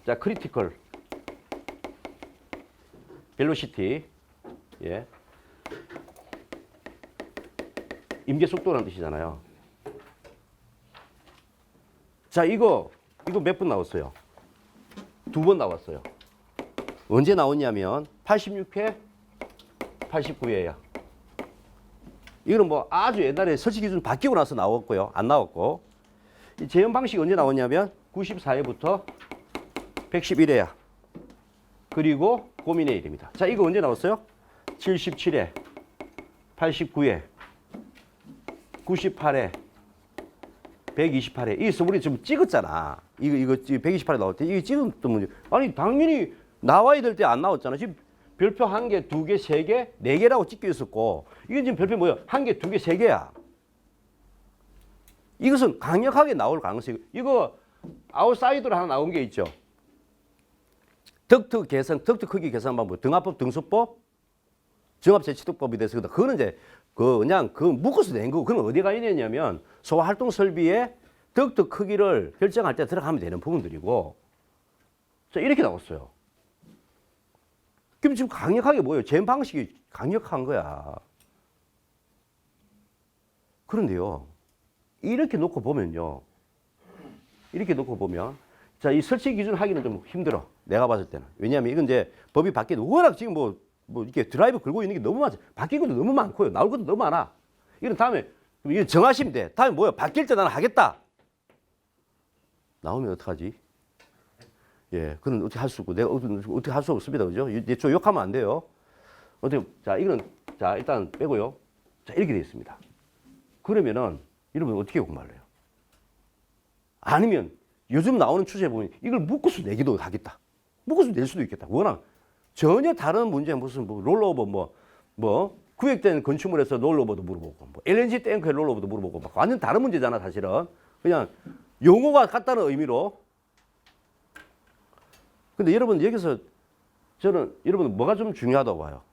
자, 크리티컬. 벨로시티. 예. 임계 속도라는 뜻이잖아요. 자, 이거 몇 번 나왔어요? 2번 나왔어요. 언제 나왔냐면 86회, 89회야. 이거는 뭐 아주 옛날에 설치 기준 바뀌고 나서 나왔고요. 안 나왔고. 이 재현 방식이 언제 나왔냐면 94회부터 111회야. 그리고 고민의 일입니다. 자, 이거 언제 나왔어요? 77회, 89회, 98회, 128회. 이거 우리 지금 찍었잖아. 이거 128회 나올 때 이거 찍었던 문제. 아니 당연히 나와야 될 때 안 나왔잖아. 지금 별표 1개, 2개, 3개, 4개라고 찍혀 있었고 이건 지금 별표 뭐야? 1개, 2개, 3개야. 이것은 강력하게 나올 가능성이. 이거 아웃사이더로 하나 나온 게 있죠. 덕트 계산, 덕트 크기 계산 방법, 등합법, 등수법, 정합제치도법에 대해서 그거는 이제 그냥 묶어서 낸 거고 그건 어디가 있냐면 소화 활동 설비의 덕트 크기를 결정할 때 들어가면 되는 부분들이고. 자, 이렇게 나왔어요. 그럼 지금 강력하게 뭐예요? 재현 방식이 강력한 거야. 그런데요, 이렇게 놓고 보면요, 이렇게 놓고 보면, 자, 이 설치 기준 하기는 좀 힘들어. 내가 봤을 때는. 왜냐하면 이건 이제 법이 바뀌는 워낙 지금 뭐 이렇게 드라이브 걸고 있는 게 너무 많아. 바뀐 것도 너무 많고요. 나올 것도 너무 많아. 이건 다음에 이거 정하시면 돼. 다음에 뭐야? 바뀔 때 나는 하겠다. 나오면 어떡하지? 예, 그건 어떻게 할 수 없고, 내가 어떻게 할 수 없습니다. 그죠? 저 욕하면 안 돼요. 어떻게, 자, 이거는, 자, 일단 빼고요. 자, 이렇게 되어 있습니다. 그러면은, 여러분 어떻게 공부할래요? 아니면, 요즘 나오는 추세 보면, 이걸 묶어서 내기도 하겠다. 묶어서 낼 수도 있겠다. 워낙 전혀 다른 문제, 무슨 뭐, 롤러오버, 구획된 건축물에서 롤러오버도 물어보고, 뭐, LNG 탱크에 롤러오버도 물어보고, 막 완전 다른 문제잖아, 사실은. 그냥, 용어가 같다는 의미로. 근데 여러분 여기서 저는 여러분 뭐가 좀 중요하다고 봐요.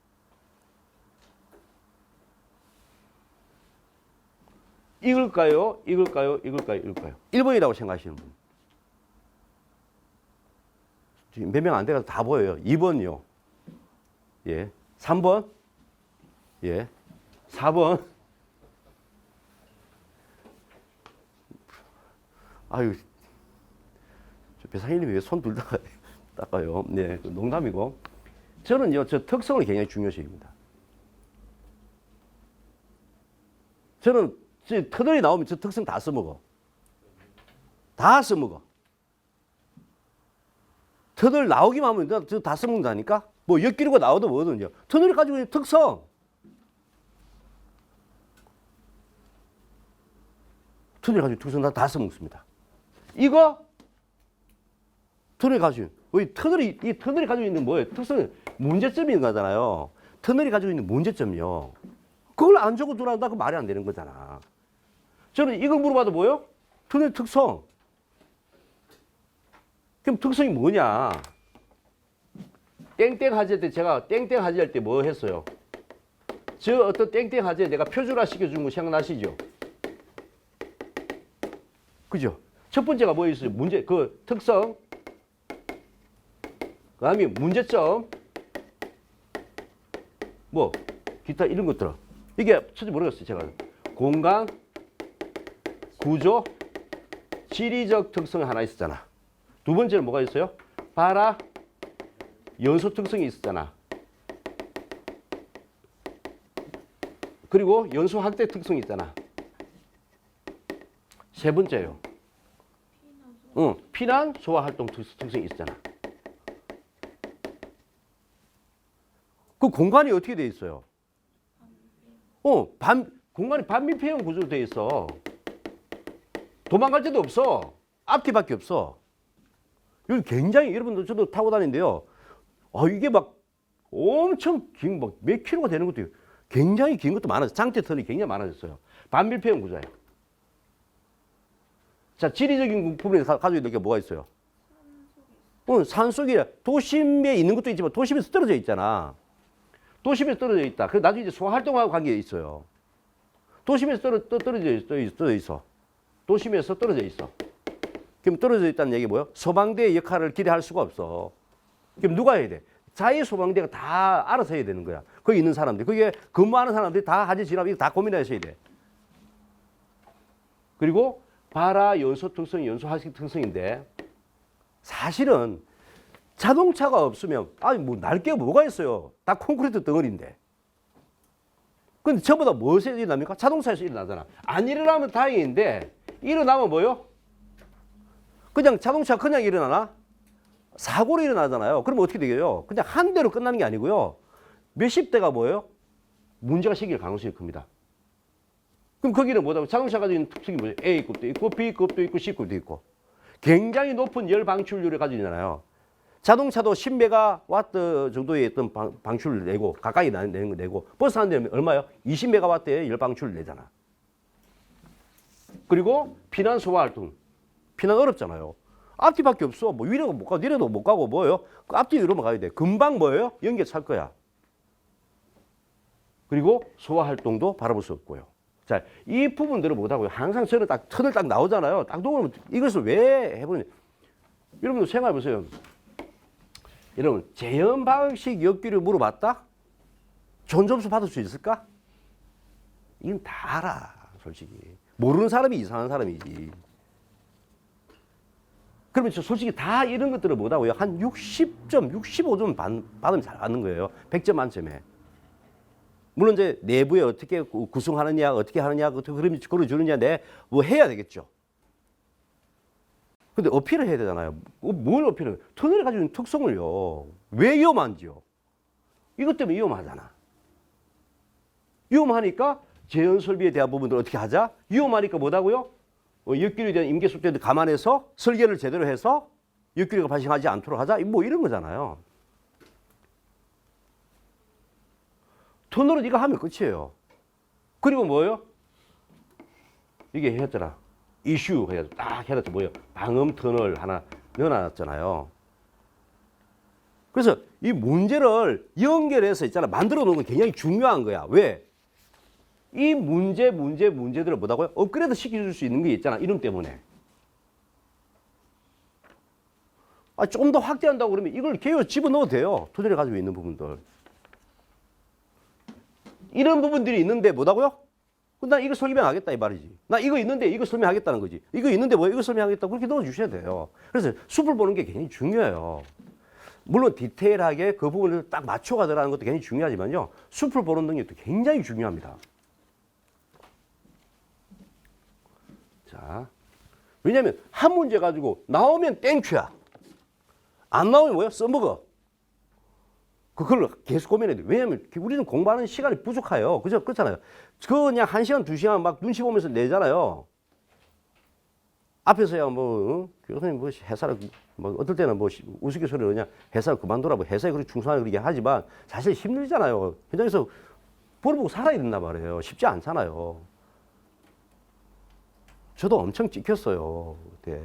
이걸까요? 이걸까요? 이걸까요? 이걸까요? 1번이라고 생각하시는 분. 몇 명 안 돼가지고 다 보여요. 2번이요. 예. 3번. 예. 4번. 아유. 배상일님이 왜 손 들다가 닦아요. 네, 농담이고. 저는요, 저 특성을 굉장히 중요시 여깁니다. 저는 터널이 나오면 저 특성 다 써먹어. 다 써먹어. 터널 나오기만 하면 저 다 써먹는다니까? 뭐 옆기류가 나오든 뭐든요. 터널이 가지고 있는 특성. 터널이 가지고 특성 다 써먹습니다. 이거 터널이 가지고 이 터널이 가지고 있는 뭐예요? 특성은 문제점인 거잖아요. 터널이 가지고 있는 문제점이요. 그걸 안 적어 두라다 그 말이 안 되는 거잖아. 저는 이거 물어봐도 뭐예요? 터널 특성. 그럼 특성이 뭐냐? 땡땡 하지 할 때 제가 땡땡 하지 할 때 뭐 했어요? 저 어떤 땡땡 하지에 내가 표준화 시켜준 거 생각나시죠? 그죠? 첫 번째가 뭐였어요? 문제, 그 특성. 그 다음에 문제점, 뭐, 기타 이런 것들. 이게 첫째 모르겠어요, 제가. 공간, 구조, 지리적 특성이 하나 있었잖아. 두 번째는 뭐가 있어요? 바라, 연소 특성이 있었잖아. 그리고 연소 확대 특성이 있잖아. 세 번째요. 피난, 소화 활동 특성이 있었잖아. 그 공간이 어떻게 돼 있어요? 공간이 반미폐형 구조로 돼 있어. 도망갈 데도 없어. 앞뒤밖에 없어. 여기 굉장히 여러분들 저도 타고 다니는데요. 이게 막 엄청 긴, 막 몇 킬로가 되는 것도 있고 굉장히 긴 것도 많아졌어요. 장대 털이 굉장히 많아졌어요. 반밀폐형 구조예요. 자, 지리적인 부분에 가지고 있는 게 뭐가 있어요? 산속에 도심에 있는 것도 있지만 도심에서 떨어져 있잖아. 도심에서 떨어져 있다. 그래서 나중에 이제 소활동하고 관계가 있어요. 도심에서 떨어져 있어. 도심에서 떨어져 있어. 그럼 떨어져 있다는 얘기 뭐예요? 소방대의 역할을 기대할 수가 없어. 그럼 누가 해야 돼? 자의 소방대가 다 알아서 해야 되는 거야. 거기 있는 사람들. 거기에 근무하는 사람들이 다 하지 지나고 이거 다 고민하셔야 돼. 그리고 발화 연소 특성, 연소 하식 특성인데 사실은 자동차가 없으면 아니 뭐 날개 뭐가 있어요? 다 콘크리트 덩어리인데. 근데 전부 다 무엇에서 일어납니까? 자동차에서 일어나잖아. 안 일어나면 다행인데 일어나면 뭐요? 그냥 자동차 그냥 일어나나? 사고로 일어나잖아요. 그러면 어떻게 되게요? 그냥 한 대로 끝나는 게 아니고요. 몇십 대가 뭐예요? 문제가 생길 가능성이 큽니다. 그럼 거기는 뭐다? 자동차가 가지고 있는 특징이 뭐예요? A급도 있고 B급도 있고 C급도 있고 굉장히 높은 열 방출률을 가지고 있잖아요. 자동차도 10메가와트 정도의 어떤 방출을 내고 가까이 내는 거 내고 버스 한 대는 얼마요? 20메가와트의 열 방출을 내잖아. 그리고 피난 소화 활동. 피난 어렵잖아요. 앞뒤밖에 없어. 뭐 위로도 못 가고 내려도 못 가고 뭐예요? 그 앞뒤 위로만 가야 돼. 금방 뭐예요? 연결 찰 거야. 그리고 소화 활동도 바라볼 수 없고요. 자, 이 부분들을 못하고요. 항상 저는 딱 턴을 딱 나오잖아요. 딱 놓으면 이것을 왜 해보냐. 여러분들 생각해 보세요. 여러분, 재현 방식 역기를 물어봤다? 좋은 점수 받을 수 있을까? 이건 다 알아, 솔직히. 모르는 사람이 이상한 사람이지. 그러면 저 솔직히 다 이런 것들을 못하고요. 한 60점, 65점 받으면 잘 받는 거예요. 100점 만점에. 물론 이제 내부에 어떻게 구성하느냐, 어떻게 하느냐, 어떻게 그림을 그려주느냐, 뭐 해야 되겠죠. 근데 어필을 해야 되잖아요. 뭘 어필을 해요? 터널이 가지고 있는 특성을요. 왜 위험한지요? 이것 때문에 위험하잖아. 위험하니까 재현 설비에 대한 부분들 어떻게 하자? 위험하니까 뭐다고요? 역기류에 대한 임계 속도를 감안해서 설계를 제대로 해서 역기류가 발생하지 않도록 하자. 뭐 이런 거잖아요. 터널은 이거 하면 끝이에요. 그리고 뭐예요? 이게 했잖아. 이슈 해가지고 딱 해놨죠. 뭐예요? 방음 터널 하나 넣어놨잖아요. 그래서 이 문제를 연결해서 있잖아. 만들어 놓은 건 굉장히 중요한 거야. 왜? 이 문제들을 뭐다고요? 업그레이드 시켜줄 수 있는 게 있잖아. 이름 때문에. 아, 좀 더 확대한다고 그러면 이걸 개요 집어넣어도 돼요. 토대를 가지고 있는 부분들. 이런 부분들이 있는데 뭐다고요? 나 이거 설명하겠다 이 말이지. 나 이거 있는데 이거 설명하겠다는 거지. 이거 있는데 뭐 이거 설명하겠다 그렇게 넣어주셔야 돼요. 그래서 숲을 보는 게 굉장히 중요해요. 물론 디테일하게 그 부분을 딱 맞춰가 들어가는 것도 굉장히 중요하지만요. 숲을 보는 능력도 굉장히 중요합니다. 자, 왜냐하면 한 문제 가지고 나오면 땡큐야. 안 나오면 뭐야? 써먹어. 그걸 계속 고민해야 돼. 왜냐하면 우리는 공부하는 시간이 부족해요. 그죠? 그렇잖아요. 그냥 1시간, 2시간 막 눈치 보면서 내잖아요. 앞에서야 뭐, 교수님 뭐 회사를, 뭐 어떨 때는 뭐 우스갯소리로 그냥 회사를 그만두라, 뭐 회사에 그렇게 충성하게 그렇게 하지만 사실 힘들잖아요. 현장에서 벌어보고 살아야 된단 말이에요. 쉽지 않잖아요. 저도 엄청 찍혔어요. 그때.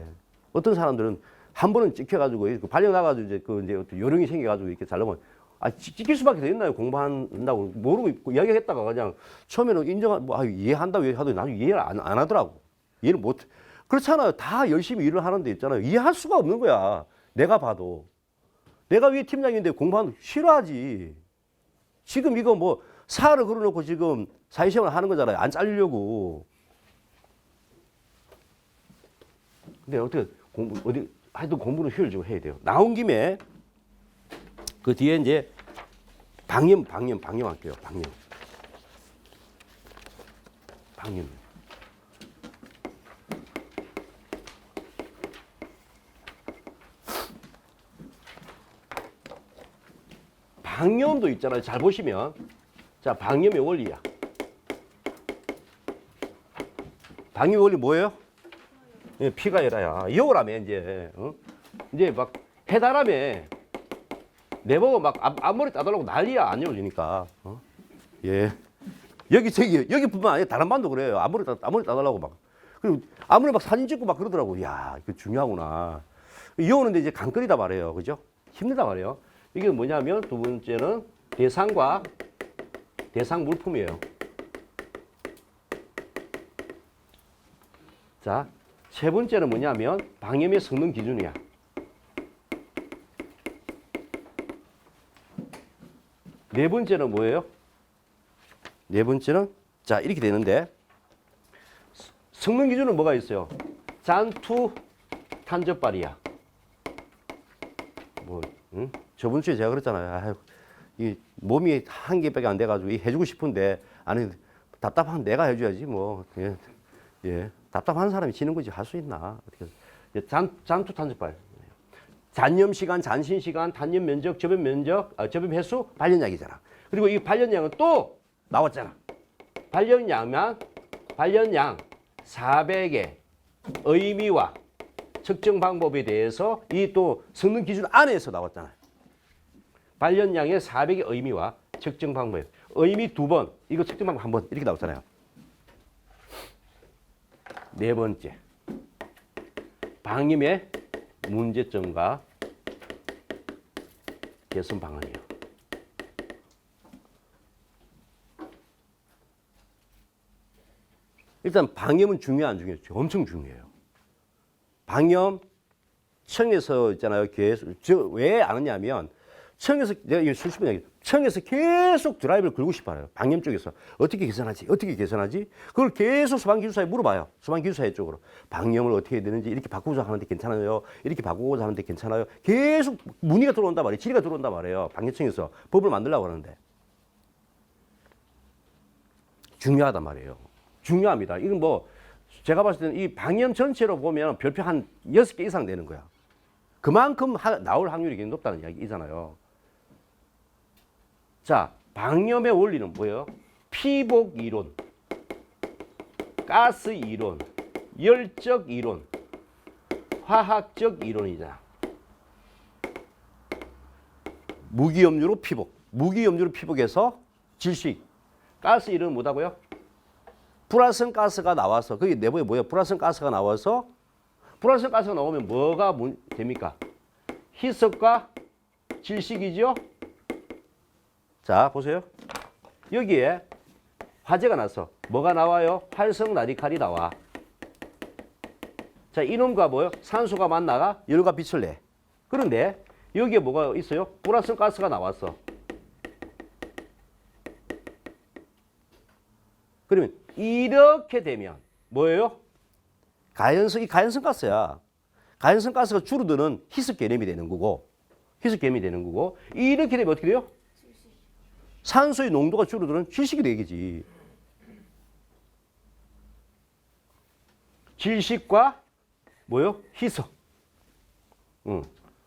어떤 사람들은 한 번은 찍혀가지고 발령 나가지고 이제 요령이 생겨가지고 이렇게 잘나면 찍힐 수밖에 더 있나요? 공부한다고 모르고 이야기했다가 그냥 처음에는 이해한다고 하더니 나중에 이해를 안 하더라고. 이해를 못. 그렇잖아요. 다 열심히 일을 하는데 있잖아요. 이해할 수가 없는 거야. 내가 봐도. 내가 위에 팀장인데 공부하는 거 싫어하지. 지금 이거 뭐 사활을 걸어놓고 지금 사회생활을 하는 거잖아요. 안 잘리려고. 근데 어떻게 하여튼 공부는 효율적으로 해야 돼요. 나온 김에 그 뒤에 이제 방염 할게요. 방염. 방염도 있잖아요. 잘 보시면. 자, 방염의 원리야. 방염의 원리 뭐예요? 예, 피가 열어야. 이거라며, 이제. 이제 막 해달라며. 내보고 막 앞머리 따달라고 난리야. 안 열어주니까. 예. 여기뿐만 아니라 다른 반도 그래요. 앞머리 따달라고 막. 그리고 앞머리 막 사진 찍고 막 그러더라고. 야, 이거 중요하구나. 이 오는데 이제 간거리다 말이에요. 그죠? 힘들다 말이에요. 이게 뭐냐면 두 번째는 대상과 대상 물품이에요. 자, 세 번째는 뭐냐면 방염의 성능 기준이야. 네 번째는 뭐예요? 네 번째는 자 이렇게 되는데 성능 기준은 뭐가 있어요? 잔투 탄저발이야. 뭐 응? 저번 주에 제가 그랬잖아요. 아유, 이 몸이 한 개밖에 안 돼가지고 이 해주고 싶은데 아니 답답한 내가 해줘야지 뭐. 예, 예. 답답한 사람이 지는 거지 할 수 있나? 어떻게? 잔투 탄저발. 잔염 시간, 잔신 시간, 단염 면적, 접염 면적, 접염 횟수, 발연량이잖아. 그리고 이 발연량은 또 나왔잖아. 발연량 400의 의미와 측정 방법에 대해서 이 또 성능 기준 안에서 나왔잖아요. 발연량의 400의 의미와 측정 방법. 의미 2번, 이거 측정 방법 1번 이렇게 나왔잖아요. 네 번째, 방염의 문제점과 개선 방안이요. 일단 방염은 중요해 안 중요해요? 엄청 중요해요. 방염 청에서 있잖아요. 계속 왜 안 하냐면 청에서 내가 이거 수십 번 얘기. 청에서 계속 드라이브를 걸고 싶어요. 방염 쪽에서 어떻게 개선하지? 어떻게 개선하지? 그걸 계속 소방기술사에 물어봐요. 소방기술사회 쪽으로 방염을 어떻게 해야 되는지 이렇게 바꾸고자 하는데 괜찮아요. 이렇게 바꾸고자 하는데 괜찮아요. 계속 문의가 들어온단 말이에요. 질의가 들어온단 말이에요. 방염청에서 법을 만들려고 하는데 중요하단 말이에요. 중요합니다. 이건 뭐 제가 봤을 때는 이 방염 전체로 보면 별표 한 6개 이상 되는 거야. 그만큼 나올 확률이 굉장히 높다는 이야기잖아요. 자, 방염의 원리는 뭐예요? 피복 이론, 가스 이론, 열적 이론, 화학적 이론이잖아. 무기염류로 피복, 무기염류로 피복해서 질식. 가스 이론은 뭐다고요? 불활성 가스가 나와서 그게 내부에 뭐예요? 불활성 가스가 나와서 불활성 가스가 나오면 뭐가 됩니까? 희석과 질식이죠. 자, 보세요. 여기에 화재가 나서 뭐가 나와요? 활성 라디칼이 나와. 자, 이놈과 뭐요? 산소가 만나가 열과 빛을 내. 그런데 여기에 뭐가 있어요? 불활성 가스가 나왔어. 그러면 이렇게 되면 뭐예요? 이 가연성 가스야. 가연성 가스가 줄어드는 희석 개념이 되는 거고, 희석 개념이 되는 거고, 이렇게 되면 어떻게 돼요? 산소의 농도가 줄어드는 질식이 되겠지. 질식과 뭐요? 희석.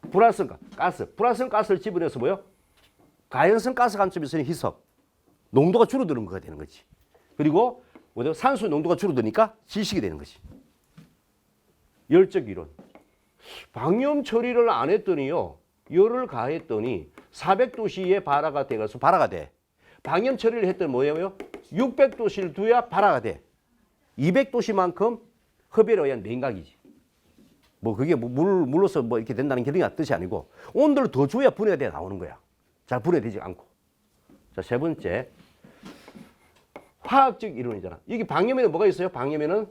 불활성 가스. 불활성 가스를 집어내서 뭐요? 가연성 가스 관점에서는 희석. 농도가 줄어드는 거가 되는 거지. 그리고 뭐죠? 산소의 농도가 줄어드니까 질식이 되는 거지. 열적 이론. 방염 처리를 안 했더니요. 열을 가했더니 400도씨에 발화가 돼가서 발화가 돼. 방염 처리를 했더니 뭐예요? 600도씨를 두야 발화가 돼. 200도씨만큼 흡열에 의한 냉각이지. 뭐 그게 물로서 뭐 이렇게 된다는 게 뜻이 아니고 온도를 더 줘야 분해가 돼 나오는 거야. 잘 분해되지 않고. 자, 세 번째. 화학적 이론이잖아. 여기 방염에는 뭐가 있어요? 방염에는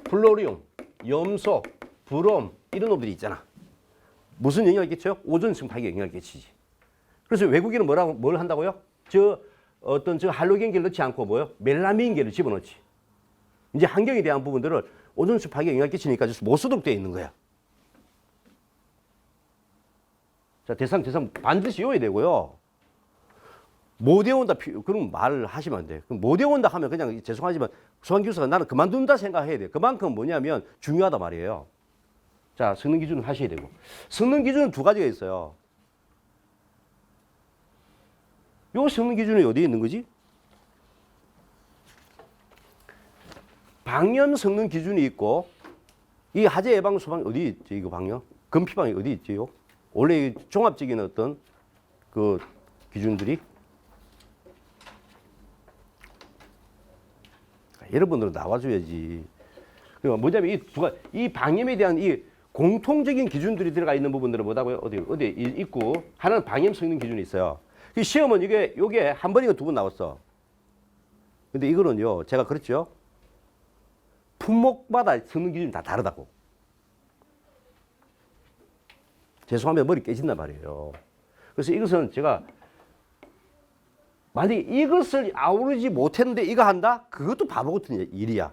플로리움, 염소, 브롬 이런 놈들이 있잖아. 무슨 영향을 끼쳐요? 오존층 파괴 영향을 끼치지. 그래서 외국인은 뭘 한다고요? 저 할로겐계를 넣지 않고 뭐요? 멜라민계를 집어넣지. 이제 환경에 대한 부분들을 오존층 파괴 영향을 끼치니까 못 쓰도록 되어 있는 거야. 자, 대상 반드시 외워야 되고요. 못 외운다, 그런 말을 하시면 안 돼. 못 외운다 하면 그냥 죄송하지만 소방기술사가 나는 그만둔다 생각해야 돼. 그만큼 뭐냐면 중요하단 말이에요. 자, 성능 기준을 하셔야 되고. 성능 기준은 두 가지가 있어요. 요 성능 기준이 어디에 있는 거지? 방염 성능 기준이 있고, 이 화재 예방 소방 어디 있지? 이거 방염? 금피방이 어디 있지요? 원래 종합적인 어떤 그 기준들이 여러분들은 나와줘야지. 그러니까 뭐냐면 이 방염에 대한 이 공통적인 기준들이 들어가 있는 부분들은 뭐다고요? 어디 있고 하나는 방염 성능 기준이 있어요. 그 시험은 요게 한 번이고 두 번 나왔어. 근데 이거는요, 제가 그랬죠. 품목마다 성능 기준이 다 다르다고. 죄송하면 머리 깨진단 말이에요. 그래서 이것은 제가 만약에 이것을 아우르지 못했는데 이거 한다? 그것도 바보 같은 일이야.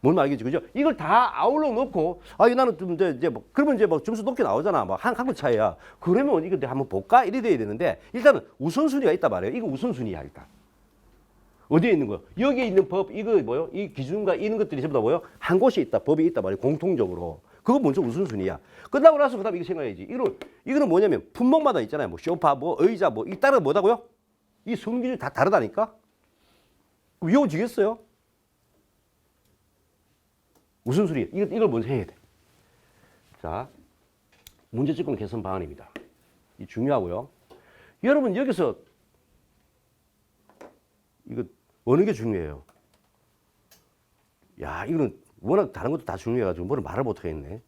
뭔 말이겠지, 그죠? 이걸 다 아울러 놓고, 이거 나는 좀 이제 뭐 그러면 이제 뭐 점수 높게 나오잖아, 뭐 한 글 차이야. 그러면 이거 내가 한번 볼까? 이래 돼야 되는데 일단은 우선순위가 있단 말이에요. 이거 우선순위야 일단. 어디에 있는 거요? 여기에 있는 법, 이거 뭐요? 이 기준과 이런 것들이 전부 다 뭐요? 한 곳에 있다, 법이 있단 말이에요. 공통적으로. 그거 먼저 우선순위야. 끝나고 나서 그다음에 이거 생각해야지. 이거는 뭐냐면 품목마다 있잖아요. 뭐 소파, 뭐 의자, 뭐 이 따라 뭐다고요? 이 성기준이 다 다르다니까. 그럼 외워지겠어요? 우선순위. 이걸 먼저 해야 돼. 자, 문제집권 개선 방안입니다. 이 중요하고요. 여러분 여기서 이거 어느 게 중요해요? 야, 이거는 워낙 다른 것도 다 중요해가지고 뭐를 말을 못하겠네.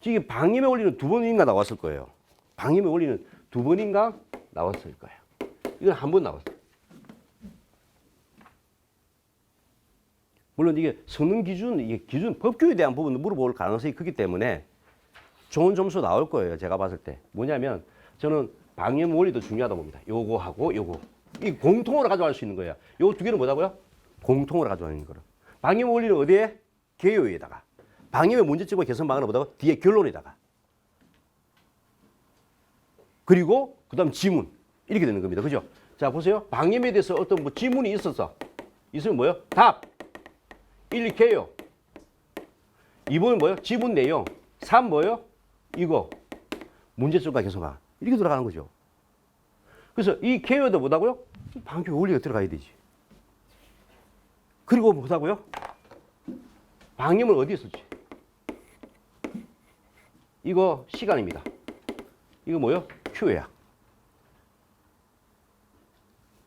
이게 방임의 원리는 2번인가 나왔을 거예요. 방임의 원리는 2번인가 나왔을 거예요. 이건 한 번 나왔어요. 물론 이게 성능 기준, 이게 기준, 법규에 대한 부분도 물어볼 가능성이 크기 때문에 좋은 점수 나올 거예요. 제가 봤을 때. 뭐냐면 저는 방임 원리도 중요하다고 봅니다. 요거하고 요거. 이 공통으로 가져갈 수 있는 거예요. 요 두 개는 뭐다고요? 공통으로 가져가는 거로. 방임 원리는 어디에? 개요에다가. 방임의 문제점과 개선 방안은 뭐다고? 뒤에 결론에다가. 그리고 그다음 지문. 이렇게 되는 겁니다. 그죠? 자, 보세요. 방임에 대해서 어떤 뭐 지문이 있었어. 있으면 뭐요? 답. 1, 개요. 2번은 뭐요? 지문 내용. 3 뭐요? 이거. 문제점과 개선 방안. 이렇게 들어가는 거죠. 그래서 이 개요도 뭐다고요? 방임 원리가 들어가야 되지. 그리고 뭐다고요? 방임을 어디에 썼지? 이거 시간입니다. 이거 뭐요? Q야.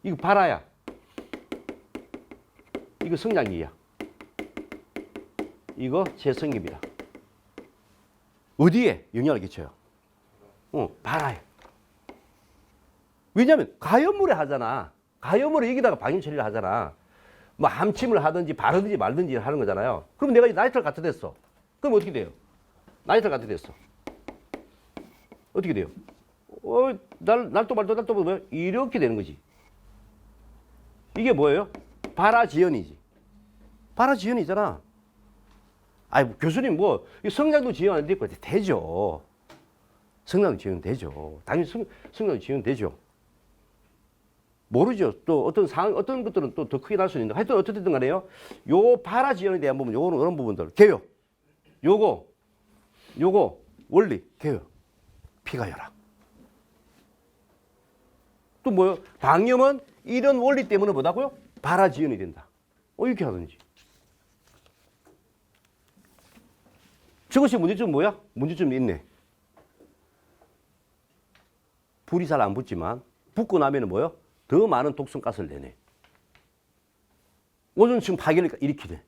이거 발화야. 이거 성장기야. 이거 재성기입니다. 어디에 영향을 끼쳐요? 발화에. 왜냐하면 가염물에 하잖아. 가염물에 여기다가 방임 처리를 하잖아. 뭐 함침을 하든지 바르든지 말든지 하는 거잖아요. 그럼 내가 이 나이트를 갖다 댔어. 그럼 어떻게 돼요? 나이트를 갖다 댔어. 어떻게 돼요? 날도 말도 뭐야? 이렇게 되는 거지. 이게 뭐예요? 발화지연이지. 발화지연이잖아. 아니, 뭐 교수님 뭐 성장도 지연 안 되고 되죠. 성장도 지연 되죠. 당연히 성장도 지연 되죠. 모르죠. 또 어떤 것들은 또 더 크게 날 수 있는데 하여튼 어쨌든 간에요. 요 발화 지연에 대한 부분, 요거는 그런 부분들 개요. 요거 원리 개요. 피가 혈압. 또 뭐요? 방염은 이런 원리 때문에 뭐다고요? 발화 지연이 된다. 이렇게 하든지. 저것이 문제점은 뭐야? 문제점이 있네. 불이 잘 안 붙지만 붙고 나면은 뭐요? 더 많은 독성가스를 내네. 오존층 파괴를 일으키네.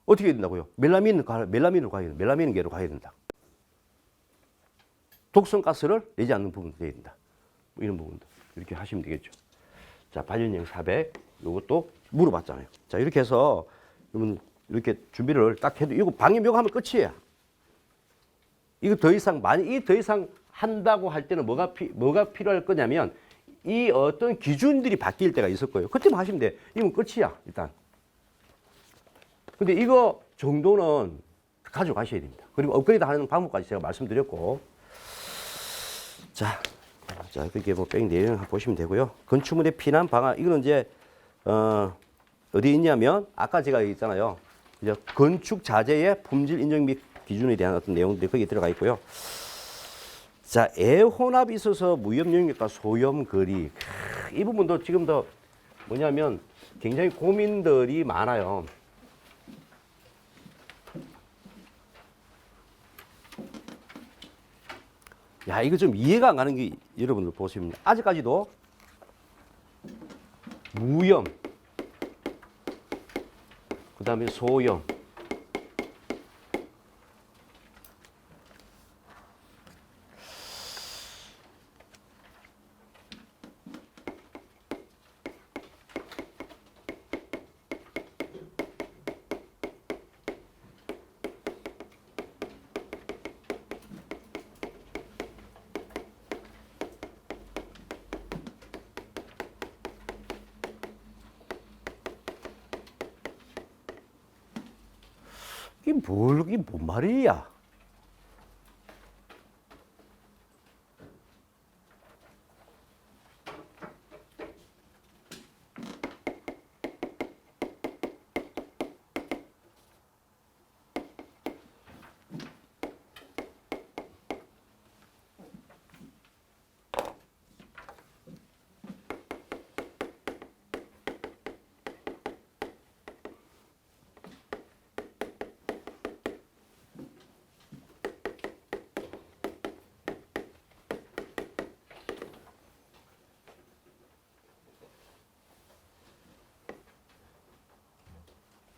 어떻게 해야 된다고요? 멜라민계로 가야 된다. 독성가스를 내지 않는 부분도 돼야 된다. 뭐 이런 부분도 이렇게 하시면 되겠죠. 자, 발연량 400 이것도 물어봤잖아요. 자, 이렇게 해서 여러분 이렇게 준비를 딱 해도 이거 방임 요거 하면 끝이에요. 이거 더 이상 한다고 할 때는 뭐가 필요할 거냐면 이 어떤 기준들이 바뀔 때가 있을 거예요. 그때만 하시면 돼. 이건 끝이야, 일단. 근데 이거 정도는 가져가셔야 됩니다. 그리고 업그레이드 하는 방법까지 제가 말씀드렸고. 자, 그게 뭐 백 내용 한번 보시면 되고요. 건축물의 피난 방안, 이거는 이제, 어디 있냐면, 아까 제가 얘기했잖아요. 이제 건축 자재의 품질 인정 및 기준에 대한 어떤 내용들이 거기에 들어가 있고요. 자, 애혼합이 있어서 무혐 영역과 소염 거리. 이 부분도 지금 더 뭐냐면 굉장히 고민들이 많아요. 야, 이거 좀 이해가 안 가는 게 여러분들 보시면 아직까지도 무염, 그 다음에 소염, 이게 뭔 말이야?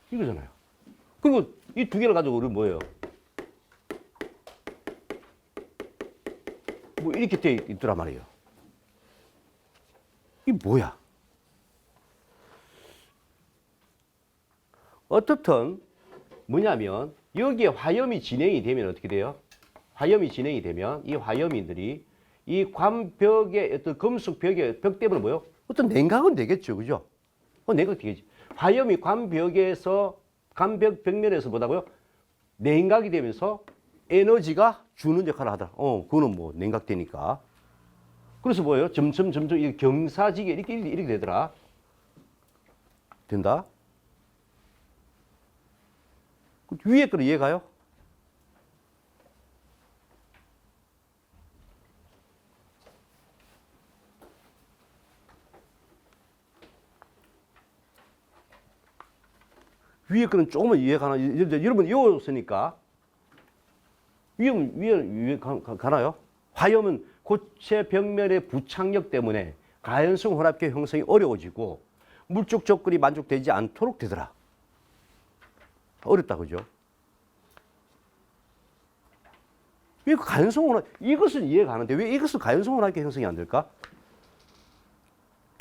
이거잖아요. 그리고 이 두 개를 가지고 우리 뭐예요? 뭐 이렇게 돼 있더란 말이에요. 이 뭐야? 어떻든 뭐냐면 여기에 화염이 진행이 되면 어떻게 돼요? 화염이 진행이 되면 이 화염인들이 이 관벽의 어떤 금속 벽의 벽 때문에 뭐요? 어떤 냉각은 되겠죠, 그죠? 냉각 되겠지. 화염이 관벽에서 관벽 벽면에서 뭐다고요? 냉각이 되면서 에너지가 주는 역할을 하더라. 그거는 뭐 냉각되니까. 그래서 뭐예요? 점점 이 경사지게 이렇게 되더라. 된다? 위에 거는 이해가요? 위에 거는 조금은 이해가나? 여러분 이었으니까 위에 가나요? 화염은 고체 벽면의 부착력 때문에 가연성 혼합계 형성이 어려워지고 물적 조건이 만족되지 않도록 되더라. 어렵다, 그죠? 왜 가연성 혼합, 이것은 이해가 가는데 왜 이것은 가연성 혼합계 형성이 안 될까?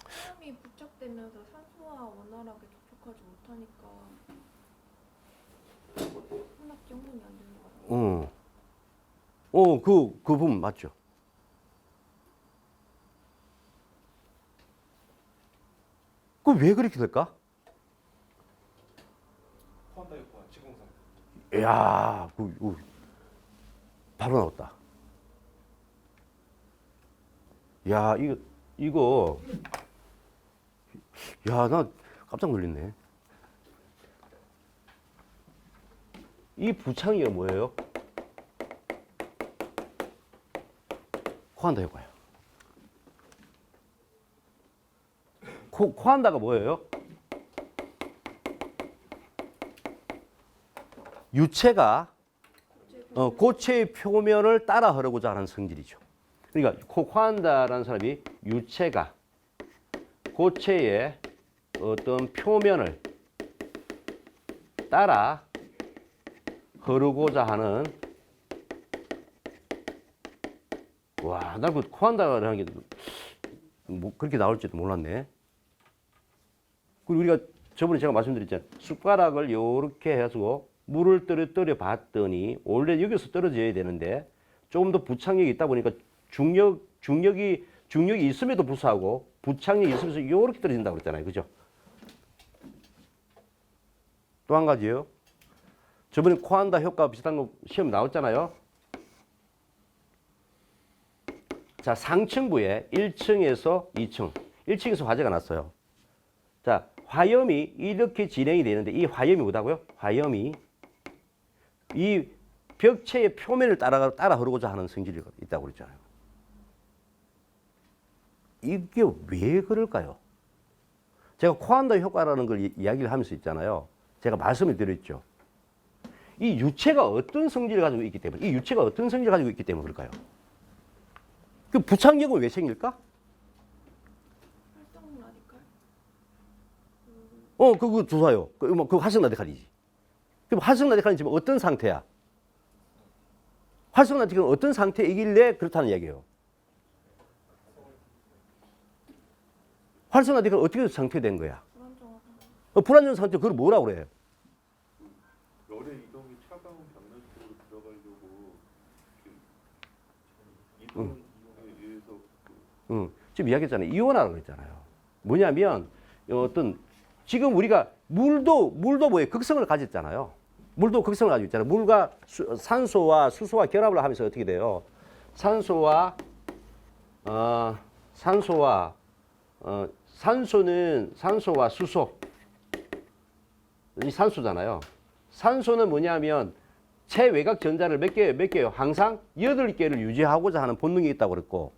화염이 부착되면서 산소와 원활하게 접촉하지 못하니까 혼합 정분이 안 되는 거 같아요. 그 부분 맞죠? 그 왜 그렇게 될까? 포함다 효과, 지공상. 이야, 바로 나왔다. 야, 이거, 야, 나 깜짝 놀랐네. 이 부창이가 뭐예요? 코한다 효과예요. 코한다가 뭐예요? 유체가 고체의 표면을 따라 흐르고자 하는 성질이죠. 그러니까 코한다라는 사람이 유체가 고체의 어떤 표면을 따라 흐르고자 하는, 와, 나 그 코한다라는 게 뭐 그렇게 나올지도 몰랐네. 그리고 우리가 저번에 제가 말씀드렸잖아요. 숟가락을 이렇게 해가지고 물을 떨어 봤더니 원래 여기서 떨어져야 되는데 조금 더 부착력이 있다 보니까 중력이 있음에도 불구하고 부착력이 있으면서 이렇게 떨어진다고 그랬잖아요. 그죠? 또 한 가지요. 저번에 코한다 효과 비슷한 거 시험 나왔잖아요. 자, 상층부에 1층에서 2층. 1층에서 화재가 났어요. 자, 화염이 이렇게 진행이 되는데 이 화염이 뭐다고요? 화염이 이 벽체의 표면을 따라 흐르고자 하는 성질이 있다고 그랬잖아요. 이게 왜 그럴까요? 제가 코한다 효과라는 걸 이야기를 하면서 있잖아요. 제가 말씀을 드렸죠. 이 유체가 어떤 성질을 가지고 있기 때문에, 이 유체가 어떤 성질을 가지고 있기 때문에 그럴까요? 그 부착력은 왜 생길까? 활성 라디칼? 그거 조사요. 그 활성 라디칼이지. 그럼 활성 라디칼은 지금 어떤 상태야? 활성 라디칼은 어떤 상태이길래 그렇다는 이야기예요. 활성 라디칼은 어떻게 상태된 거야? 불안정한 상태. 불안정 상태, 그걸 뭐라고 그래? 열의 이동이 차가운 벽면 쪽으로 들어가려고 이동에 의해서 지금 이야기했잖아요. 이온화라고 그랬잖아요. 뭐냐면 어떤 지금 우리가 물도 뭐예요? 극성을 가졌잖아요. 물도 극성을 가지고 있잖아요. 물과 산소와 수소와 결합을 하면서 어떻게 돼요? 산소는 산소와 수소. 이 산소잖아요. 산소는 뭐냐면 최외곽 전자를 몇 개요? 항상 8개를 유지하고자 하는 본능이 있다고 그랬고,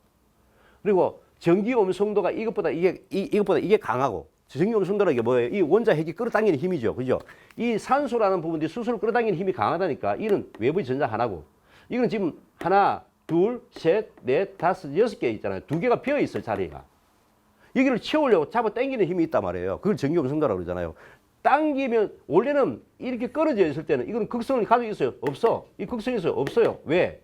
그리고 전기 음성도가 이것보다 이게 강하고, 전기 음성도라는 게 뭐예요? 이 원자 핵이 끌어당기는 힘이죠. 그죠? 이 산소라는 부분이 수소를 끌어당기는 힘이 강하다니까 이는 외부의 전자 하나고, 이건 지금 하나, 둘, 셋, 넷, 다섯, 6개 있잖아요. 2개가 비어 있을 자리가. 여기를 채우려고 잡아 당기는 힘이 있단 말이에요. 그걸 전기 음성도라고 그러잖아요. 당기면 원래는 이렇게 끊어져 있을 때는 이거는 극성을 가지고 있어요? 없어. 이 극성이 있어요? 없어요. 왜?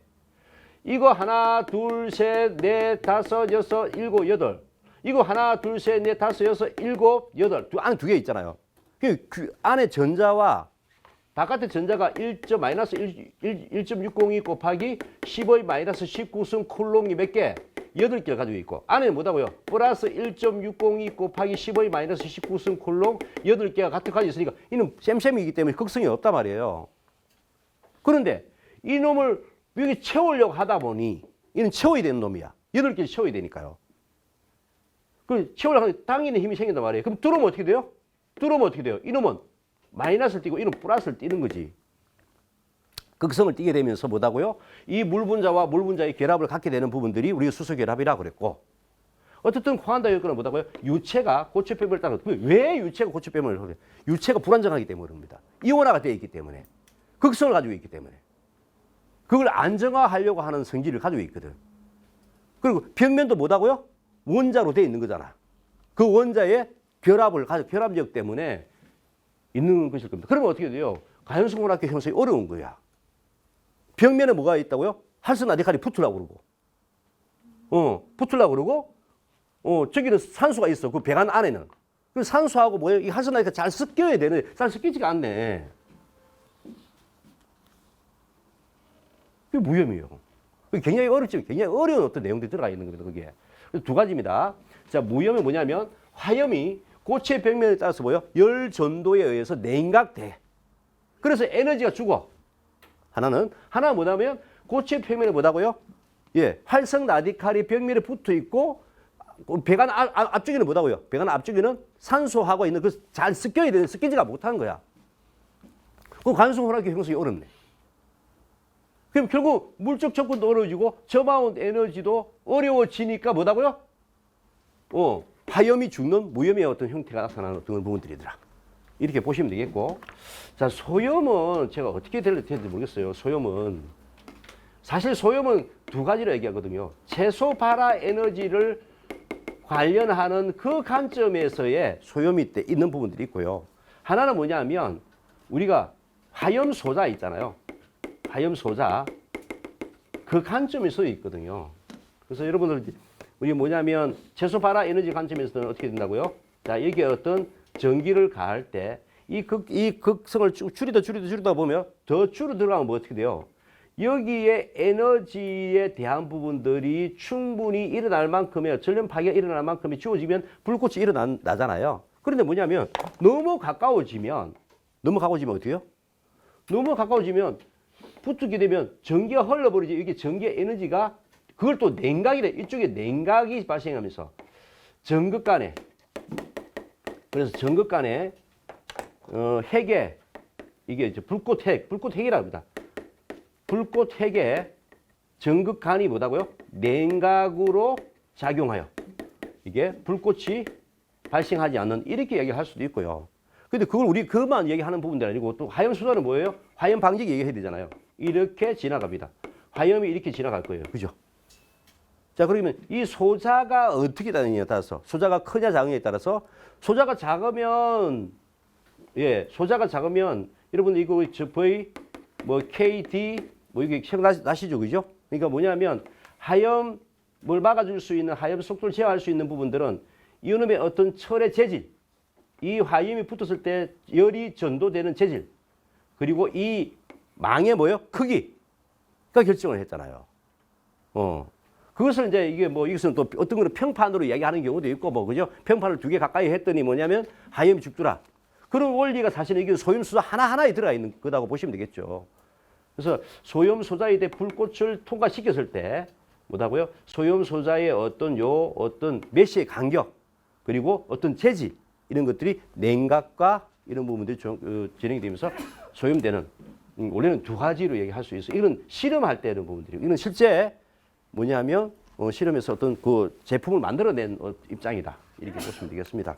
이거 하나, 둘, 셋, 넷, 다섯, 여섯, 일곱, 여덟. 이거 하나, 둘, 셋, 넷, 다섯, 여섯, 일곱, 여덟. 안에 2개 있잖아요. 그 안에 전자와 바깥의 전자가 마이너스 1.602 곱하기 10의 마이너스 19승 쿨롱이 몇 개? 8개를 가지고 있고, 안에는 뭐다고요? 플러스 1.602 곱하기 10의 마이너스 19승 쿨롱 8개가 같이 가지고 있으니까 이는 쌤쌤이기 때문에 극성이 없단 말이에요. 그런데 이 놈을 여기 채우려고 하다 보니 이는 채워야 되는 놈이야. 8개를 채워야 되니까요. 그 채우려고 하면 당기는 힘이 생긴단 말이에요. 그럼 들어오면 어떻게 돼요? 이놈은 마이너스를 띄고 이놈은 플러스를 띄는 거지. 극성을 띄게 되면서 뭐다고요? 이 물 분자와 물 분자의 결합을 갖게 되는 부분들이 우리가 수소 결합이라고 그랬고, 어쨌든 쿼안타 여건은 뭐다고요? 유체가 고체 배면을 따라. 왜 유체가 고체 배면을 그래요? 유체가 불안정하기 때문에 그럽니다. 이온화가 되어 있기 때문에, 극성을 가지고 있기 때문에, 그걸 안정화하려고 하는 성질을 가지고 있거든. 그리고 평면도 뭐다고요? 원자로 되어 있는 거잖아. 그 원자의 결합력 때문에 있는 것일 겁니다. 그러면 어떻게 돼요? 가연성분학교 형성이 어려운 거야. 벽면에 뭐가 있다고요? 활성 라디칼이 붙으려고 그러고, 저기는 산소가 있어. 그 배관 안에는. 그 산소하고 뭐예요? 이 활성 라디칼이 잘 섞여야 되는데, 잘 섞이지가 않네. 그게 무염이에요. 굉장히 어렵죠. 굉장히 어려운 어떤 내용들이 들어가 있는 겁니다. 그게. 그래서 2가지입니다. 자, 무염이 뭐냐면, 화염이 고체 벽면에 따라서 뭐예요? 열 전도에 의해서 냉각돼. 그래서 에너지가 죽어. 하나는 뭐냐면 고체 표면에 뭐다고요? 예, 활성 라디칼이 벽면에 붙어 있고, 배관 앞쪽에는 뭐다고요? 배관 앞쪽에는 산소하고 있는 그 잘 섞여야 되는 섞이지가 못하는 거야. 그럼 간성혼합기 형성이 어렵네. 그럼 결국 물적 접근도 어려워지고 저마운 에너지도 어려워지니까 뭐다고요? 화염이 죽는 무염의 어떤 형태가 나타나는 어떤 부분들이더라. 이렇게 보시면 되겠고, 자, 소염은 제가 어떻게 될지 모르겠어요. 사실 소염은 2가지로 얘기하거든요. 최소 발화 에너지를 관련하는 그 관점에서의 소염이 있는 부분들이 있고요. 하나는 뭐냐면 우리가 화염 소자 있잖아요. 화염 소자 그 관점에서 있거든요. 그래서 여러분들 우리 뭐냐면 최소 발화 에너지 관점에서는 어떻게 된다고요? 자, 여기에 어떤 전기를 가할 때 이 극성을 쭉 줄이다 보면 더 줄어 들어가면 뭐 어떻게 돼요? 여기에 에너지에 대한 부분들이 충분히 일어날 만큼의 전력 파괴가 일어날 만큼이 주어지면 불꽃이 일어나잖아요. 그런데 뭐냐면 너무 가까워지면 어떻게 해요? 너무 가까워지면 붙게 되면 전기가 흘러버리지. 이게 전기의 에너지가 그걸 또 냉각이래. 이쪽에 냉각이 발생하면서 전극 간에, 그래서 전극 간에 핵에 이게 이제 불꽃핵이라고 합니다. 불꽃핵에 전극간이 뭐다고요? 냉각으로 작용하여 이게 불꽃이 발생하지 않는 이렇게 얘기할 수도 있고요. 근데 그걸 우리 그만 얘기하는 부분도 아니고 또 화염 수단은 뭐예요? 화염 방지기 얘기해야 되잖아요. 이렇게 지나갑니다. 화염이 이렇게 지나갈 거예요. 그죠? 자, 그러면 이 소자가 어떻게 되느냐에 따라서, 소자가 크냐 작느냐에 따라서, 소자가 작으면 여러분 이거 저 V 뭐 KD 뭐 이게 기억나시죠? 그죠? 그러니까 뭐냐면 화염을 막아줄 수 있는, 화염 속도를 제어할 수 있는 부분들은 이놈의 어떤 철의 재질, 이 화염이 붙었을 때 열이 전도되는 재질, 그리고 이 망의 뭐요? 크기가 결정을 했잖아요. 그것을 이제 이게 뭐 이것은 또 어떤 거는 평판으로 이야기하는 경우도 있고 뭐 그죠? 평판을 2개 가까이 했더니 뭐냐면 화염이 죽더라. 그런 원리가 사실은 이게 소염수소 하나하나에 들어가 있는 거라고 보시면 되겠죠. 그래서 소염소자에 대해 불꽃을 통과시켰을 때 뭐라고요? 소염소자의 어떤 메시의 간격 그리고 어떤 재질 이런 것들이 냉각과 이런 부분들이 진행이 되면서 소염되는 원래는 두 가지로 얘기할 수 있어요. 이건 실험할 때 이런 부분들이 이건 실제 뭐냐면 실험에서 어떤 그 제품을 만들어낸 입장이다 이렇게 보시면 되겠습니다.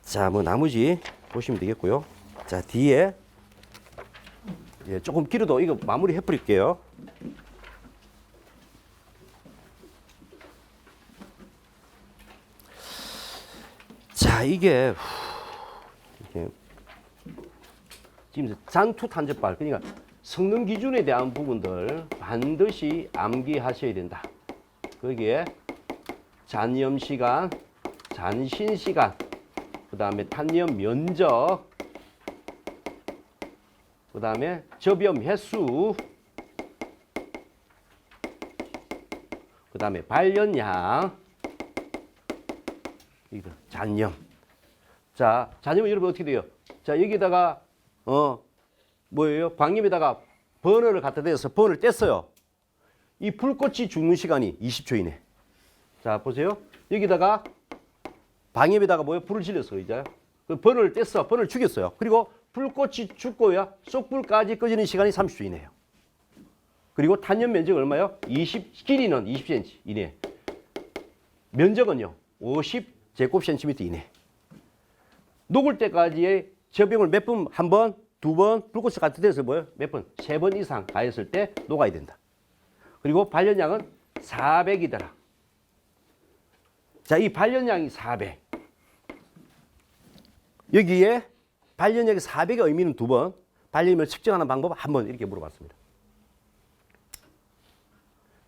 자, 뭐 나머지 보시면 되겠고요. 자, 뒤에 조금 길어도 이거 마무리 해버릴게요. 자, 이게 지금 잔투 탄저발 그러니까 성능 기준에 대한 부분들 반드시 암기하셔야 된다. 거기에 잔염 시간, 잔신 시간, 그 다음에 탄염 면적, 그 다음에 접염 횟수, 그 다음에 발연량, 이거 잔염. 자, 잔염은 여러분 어떻게 돼요? 자, 여기다가 뭐예요? 방염에다가 버너를 갖다 대서 버너를 뗐어요. 이 불꽃이 죽는 시간이 20초 이내. 자, 보세요. 여기다가 방염에다가 뭐예요? 불을 질렀어, 이제. 그 버너를 뗐어. 버너를 죽였어요. 그리고 불꽃이 죽고요. 쏙불까지 꺼지는 시간이 30초 이내예요. 그리고 탄염 면적은 얼마요? 길이는 20cm 이내. 면적은요. 50제곱센티미터 이내. 녹을 때까지의 접염을 몇 번, 한 번, 두 번, 불꽃을 갖다 대서 뭐예요? 몇 번? 3번 이상 가했을 때 녹아야 된다. 그리고 발연량은 400이더라. 자, 이 발연량이 400. 여기에 발연량이 400의 의미는 두 번, 발연량을 측정하는 방법 한 번 이렇게 물어봤습니다.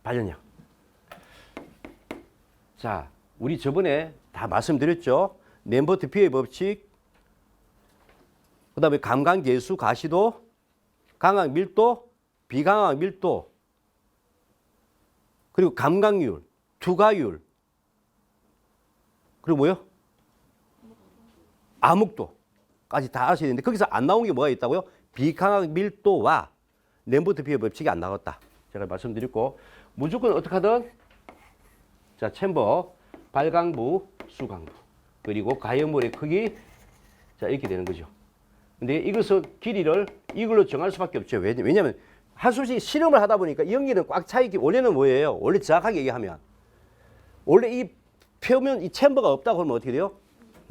발연량. 자, 우리 저번에 다 말씀드렸죠. 램버트 비의 법칙, 그 다음에 감광계수, 가시도, 강황 밀도, 비강황 밀도, 그리고 감광률, 투과율, 그리고 뭐요? 암흑도까지 다 아셔야 되는데 거기서 안 나온 게 뭐가 있다고요? 비강황 밀도와 램버트 비의 법칙이 안 나왔다. 제가 말씀드렸고 무조건 어떻게 하든 자, 챔버, 발광부, 수광부, 그리고 가연물의 크기 자, 이렇게 되는 거죠. 근데 이것은 길이를 이걸로 정할 수밖에 없죠. 왜냐하면 한수씩 실험을 하다 보니까 연기는 꽉 차 있기 원래는 뭐예요? 원래 정확하게 얘기하면 원래 이 표면 이 챔버가 없다고 하면 어떻게 돼요?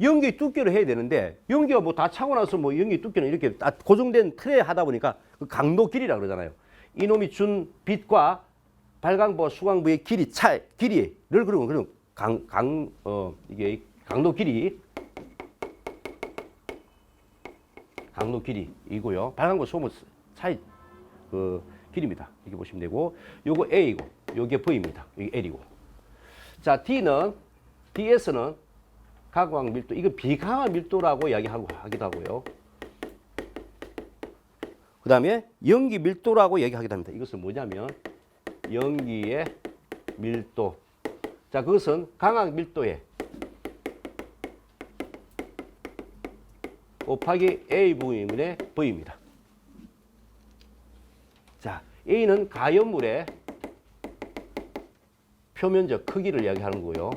연기 두께로 해야 되는데 연기가 뭐 다 차고 나서 뭐 연기 두께는 이렇게 딱 고정된 틀에 하다 보니까 그 강도 길이라 그러잖아요. 이놈이 준 빛과 발광부와 수광부의 길이를 그러면 이게 강도 길이이고요. 발광부 수광부 차이 그 길이입니다. 이렇게 보시면 되고, 요거 A이고, 요게 V입니다. 이게 L이고. 자, DS는 가광 밀도, 이거 비강한 밀도라고 하기도 하고요. 그 다음에 연기 밀도라고 얘기하기도 합니다. 이것은 뭐냐면 연기의 밀도. 자, 그것은 강황 밀도에 곱하기 A분의 V입니다. 자, A는 가연물의 표면적 크기를 이야기하는 거고요.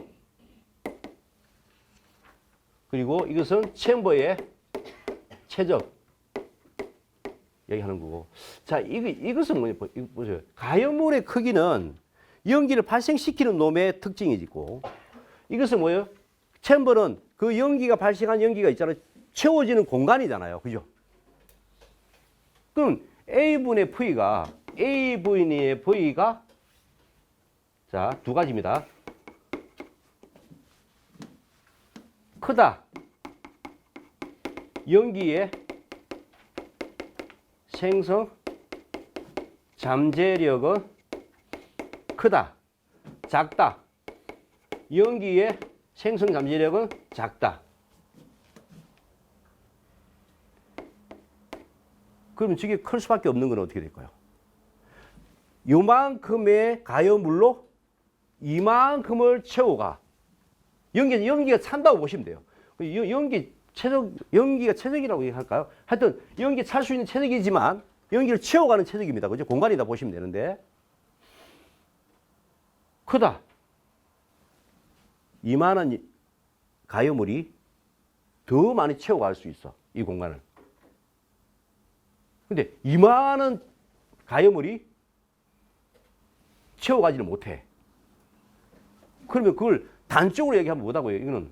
그리고 이것은 챔버의 최적 얘기하는 거고. 자, 이것은 뭐냐, 보세요. 가연물의 크기는 연기를 발생시키는 놈의 특징이고, 이것은 뭐예요? 챔버는 그 연기가 발생한 연기가 있잖아요. 채워지는 공간이잖아요. 그죠? 그럼 A분의 V가 자, 두 가지입니다. 크다. 연기의 생성 잠재력은 크다. 작다. 연기의 생성 잠재력은 작다. 그럼 저게 클 수밖에 없는 건 어떻게 될까요? 요만큼의 가연물로 이만큼을 채워가. 연기가 찬다고 보시면 돼요. 연기 최적, 연기가 최적이라고 얘기할까요? 하여튼 연기 찰 수 있는 최적이지만 연기를 채워가는 최적입니다. 그죠? 공간이다 보시면 되는데 크다. 이만한 가요물이 더 많이 채워갈 수 있어. 이 공간을. 근데 이만한 가요물이 채워가지를 못해. 그러면 그걸 단적으로 얘기하면 뭐다고요? 이거는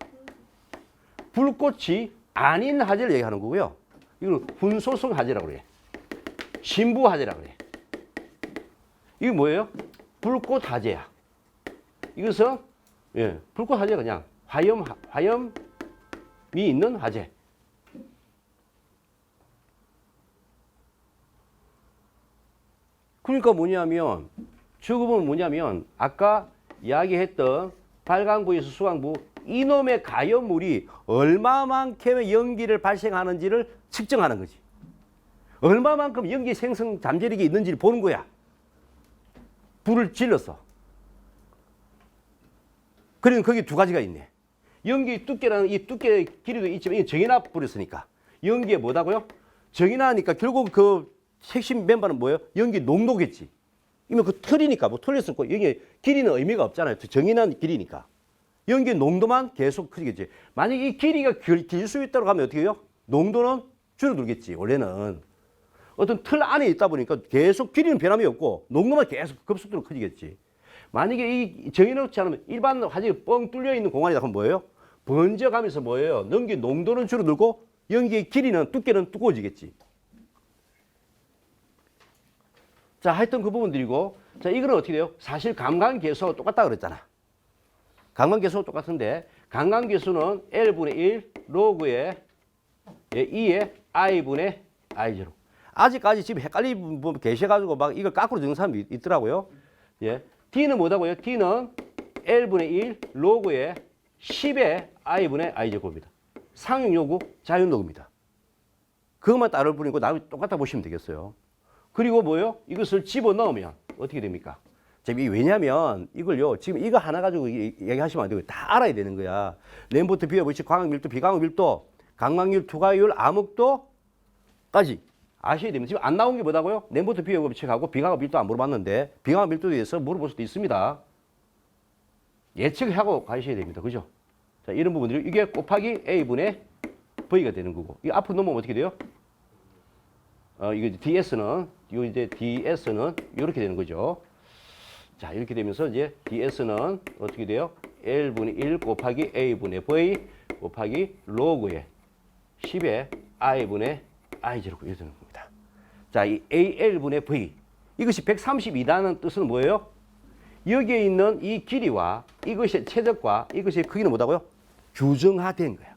불꽃이 아닌 화재를 얘기하는 거고요. 이거는 훈소성 화재라고 그래. 신부 화재라고 그래. 이게 뭐예요? 불꽃 화재야. 이것은 예, 불꽃 화재 그냥 화염이 있는 화재. 그러니까 뭐냐면 저거는 뭐냐면 아까 이야기했던 발광부에서 수광부 이놈의 가연물이 얼마만큼의 연기를 발생하는지를 측정하는 거지. 얼마만큼 연기 생성 잠재력이 있는지를 보는 거야. 불을 질렀어. 그러니까 거기 두 가지가 있네. 연기 두께라는 이 두께 길이도 있지만 이게 정인화 뿌렸으니까 연기에 뭐다고요? 정인화니까 결국 그 핵심 멤버는 뭐예요? 연기 농도겠지. 이면 그 틀이니까 뭐 틀렸을 거 여기 길이는 의미가 없잖아요. 정인한 길이니까. 연기 농도만 계속 크겠지. 만약 이 길이가 길 수 있다고 하면 어떻게 해요? 농도는 줄어들겠지. 원래는 어떤 틀 안에 있다 보니까 계속 길이는 변함이 없고 농도만 계속 급속도로 커지겠지. 만약에 이 정해놓지 않으면 일반 화재가 뻥 뚫려 있는 공간이다 하면 뭐예요? 번져가면서 뭐예요? 연기 농도는 줄어들고 연기의 길이는 두께는 두꺼워지겠지. 자, 하여튼 그 부분들이고, 자, 이거는 어떻게 돼요? 사실 감광계수하고 똑같다 그랬잖아. 감광계수하고 똑같은데, 감광계수는 L분의 1 로그의 2의 I분의 I0. 아직까지 지금 헷갈리는 분 계셔가지고 막 이걸 거꾸로 적는 사람이 있더라고요. 예. D는 뭐다고요? D는 L분의 1 로그의 10의 I분의 I제곱입니다. 상용 요구, 자연 요구입니다. 그것만 따를 뿐이고 나머지 똑같다 보시면 되겠어요. 그리고 뭐요? 이것을 집어넣으면 어떻게 됩니까? 왜냐면 이걸요, 지금 이거 하나 가지고 얘기하시면 안 되고 다 알아야 되는 거야. 램버트 비어 법칙, 광학 밀도, 비광학 밀도, 강광률, 투과율, 암흑도까지 아셔야 됩니다. 지금 안 나온 게 뭐다고요? 램버트 비어 법칙하고 비광학 밀도 안 물어봤는데 비광학 밀도에 대해서 물어볼 수도 있습니다. 예측하고 가셔야 됩니다. 그죠? 자, 이런 부분들이 이게 곱하기 A분의 V가 되는 거고 이 앞으로 넘어오면 어떻게 돼요? 이거 DS는 이렇게 되는 거죠. 자, 이렇게 되면서 이제 DS는 어떻게 돼요? L분의 1 곱하기 A분의 V 곱하기 로그의 10의 I분의 I0 이렇게 되는 겁니다. 자, 이 AL분의 V 이것이 132라는 뜻은 뭐예요? 여기에 있는 이 길이와 이것의 최적과 이것의 크기는 뭐다고요? 규정화된 거야.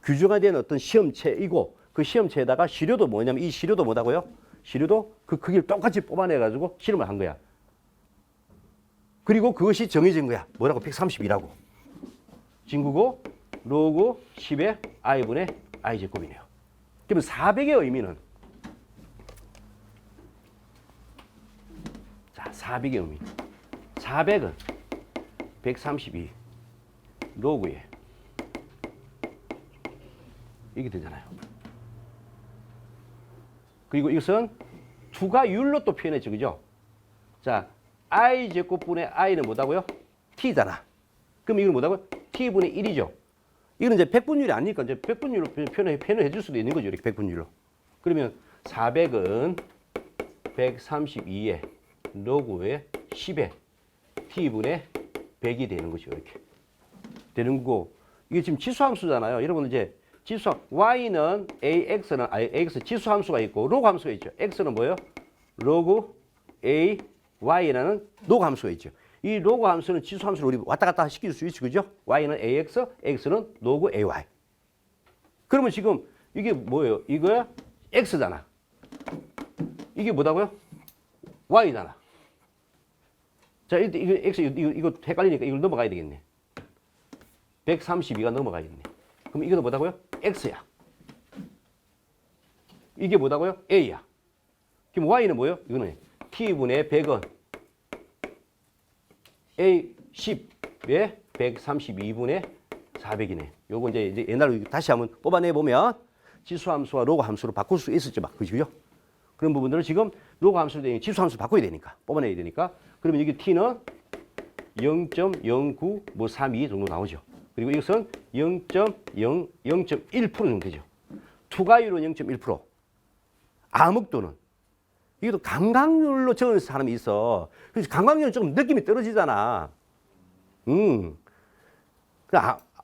규정화된 어떤 시험체이고 그 시험체에다가 시료도 뭐냐면 이 시료도 뭐다고요? 시료도 그 크기를 똑같이 뽑아내가지고 실험을 한 거야. 그리고 그것이 정해진 거야. 뭐라고? 132라고. 진구고 로그 10의 I분의 I제곱이네요. 그러면 400의 의미는 자, 400의 의미. 400은 132 로그에 이게 되잖아요. 그리고 이것은 투과율로 또 표현했죠. 그죠? 자, I제곱분의 I는 뭐다고요? T잖아. 그럼 이건 뭐다고요? T분의 1이죠. 이건 이제 백분율이 아니니까 이제 백분율로 표현해 줄 수도 있는 거죠. 이렇게 백분율로. 그러면 400은 132의 로그의 10의 T분의 100이 되는 거죠. 이렇게. 되는 거고. 이게 지금 지수함수잖아요. 여러분 이제 지수함, Y는 AX는, AX 지수함수가 있고 로그 함수가 있죠. X는 뭐예요? 로그 A, Y라는 로그 함수가 있죠. 이 로그 함수는 지수 함수를 우리 왔다 갔다 시킬 수 있죠. 그죠? Y는 AX, X는 로그 AY. 그러면 지금 이게 뭐예요? 이거야? X잖아. 이게 뭐다고요? Y잖아. 자, 이거 X, 이거 헷갈리니까 이걸 넘어가야 되겠네. 132가 넘어가야겠네. 그럼 이거는 뭐다고요? X야. 이게 뭐다고요? A야. 그럼 Y는 뭐예요? 이거는 T분의 100은 A 10에 132분의 400이네. 요거 이제 옛날로 다시 한번 뽑아내 보면 지수 함수와 로그 함수로 바꿀 수 있었죠, 막 그죠? 그런 부분들을 지금 로그 함수로 되니 지수 함수 바꿔야 되니까 뽑아내야 되니까 그러면 여기 t는 0.09 뭐 32 정도 나오죠. 그리고 이것은 0.1% 정도 되죠. 투과율은 0.1%. 암흑도는 이게 또 감각률로 적은 사람이 있어. 그래서 감각률은 조금 느낌이 떨어지잖아.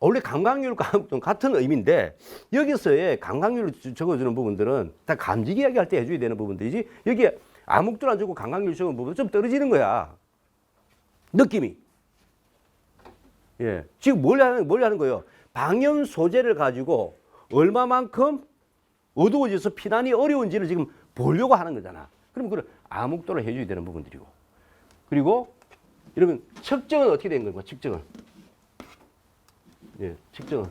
원래 감각률과 암흑도는 같은 의미인데 여기서의 감각률을 적어주는 부분들은 다 감지기 이야기할 때 해줘야 되는 부분들이지 여기에 암흑도를 안 주고 감각률 적은 부분은 좀 떨어지는 거야. 느낌이. 예. 지금 뭘 하는 거예요? 방염 소재를 가지고 얼마만큼 어두워져서 피난이 어려운지를 지금 보려고 하는 거잖아. 그럼 그걸 암흑도를 해줘야 되는 부분들이고. 그리고 여러분 측정은 어떻게 된 거예요? 측정은. 예, 측정은.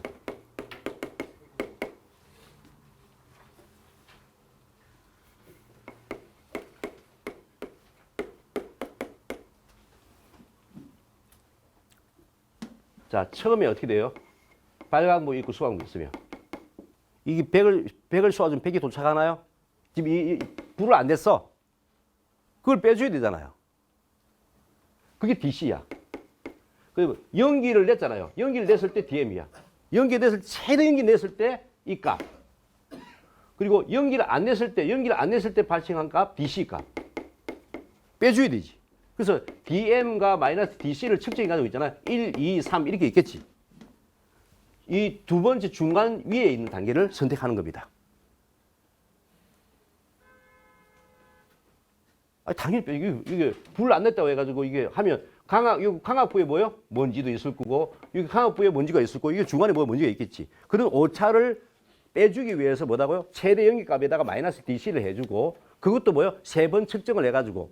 자, 처음에 어떻게 돼요? 빨강부 있고 수강부 있으면. 이게 100을 쏘아주면 100이 도착하나요? 지금 이 불을 안 냈어. 그걸 빼줘야 되잖아요. 그게 DC야. 그리고 연기를 냈잖아요. 연기를 냈을 때 DM이야. 연기 냈을 때, 최대 연기 냈을 때 이 값. 그리고 연기를 안 냈을 때 발생한 값, DC 값. 빼줘야 되지. 그래서 DM과 마이너스 DC를 측정해 가지고 있잖아요. 1, 2, 3 이렇게 있겠지. 이 두 번째 중간 위에 있는 단계를 선택하는 겁니다. 당연히 이게 불 안 냈다고 해가지고 이게 하면 강압부에 뭐요? 먼지도 있을 거고 여기 강압부에 먼지가 있을 거고 이게 중간에 뭐 먼지가 있겠지. 그런 오차를 빼주기 위해서 뭐라고요? 최대 연기값에다가 마이너스 DC를 해주고 그것도 뭐요? 3번 측정을 해가지고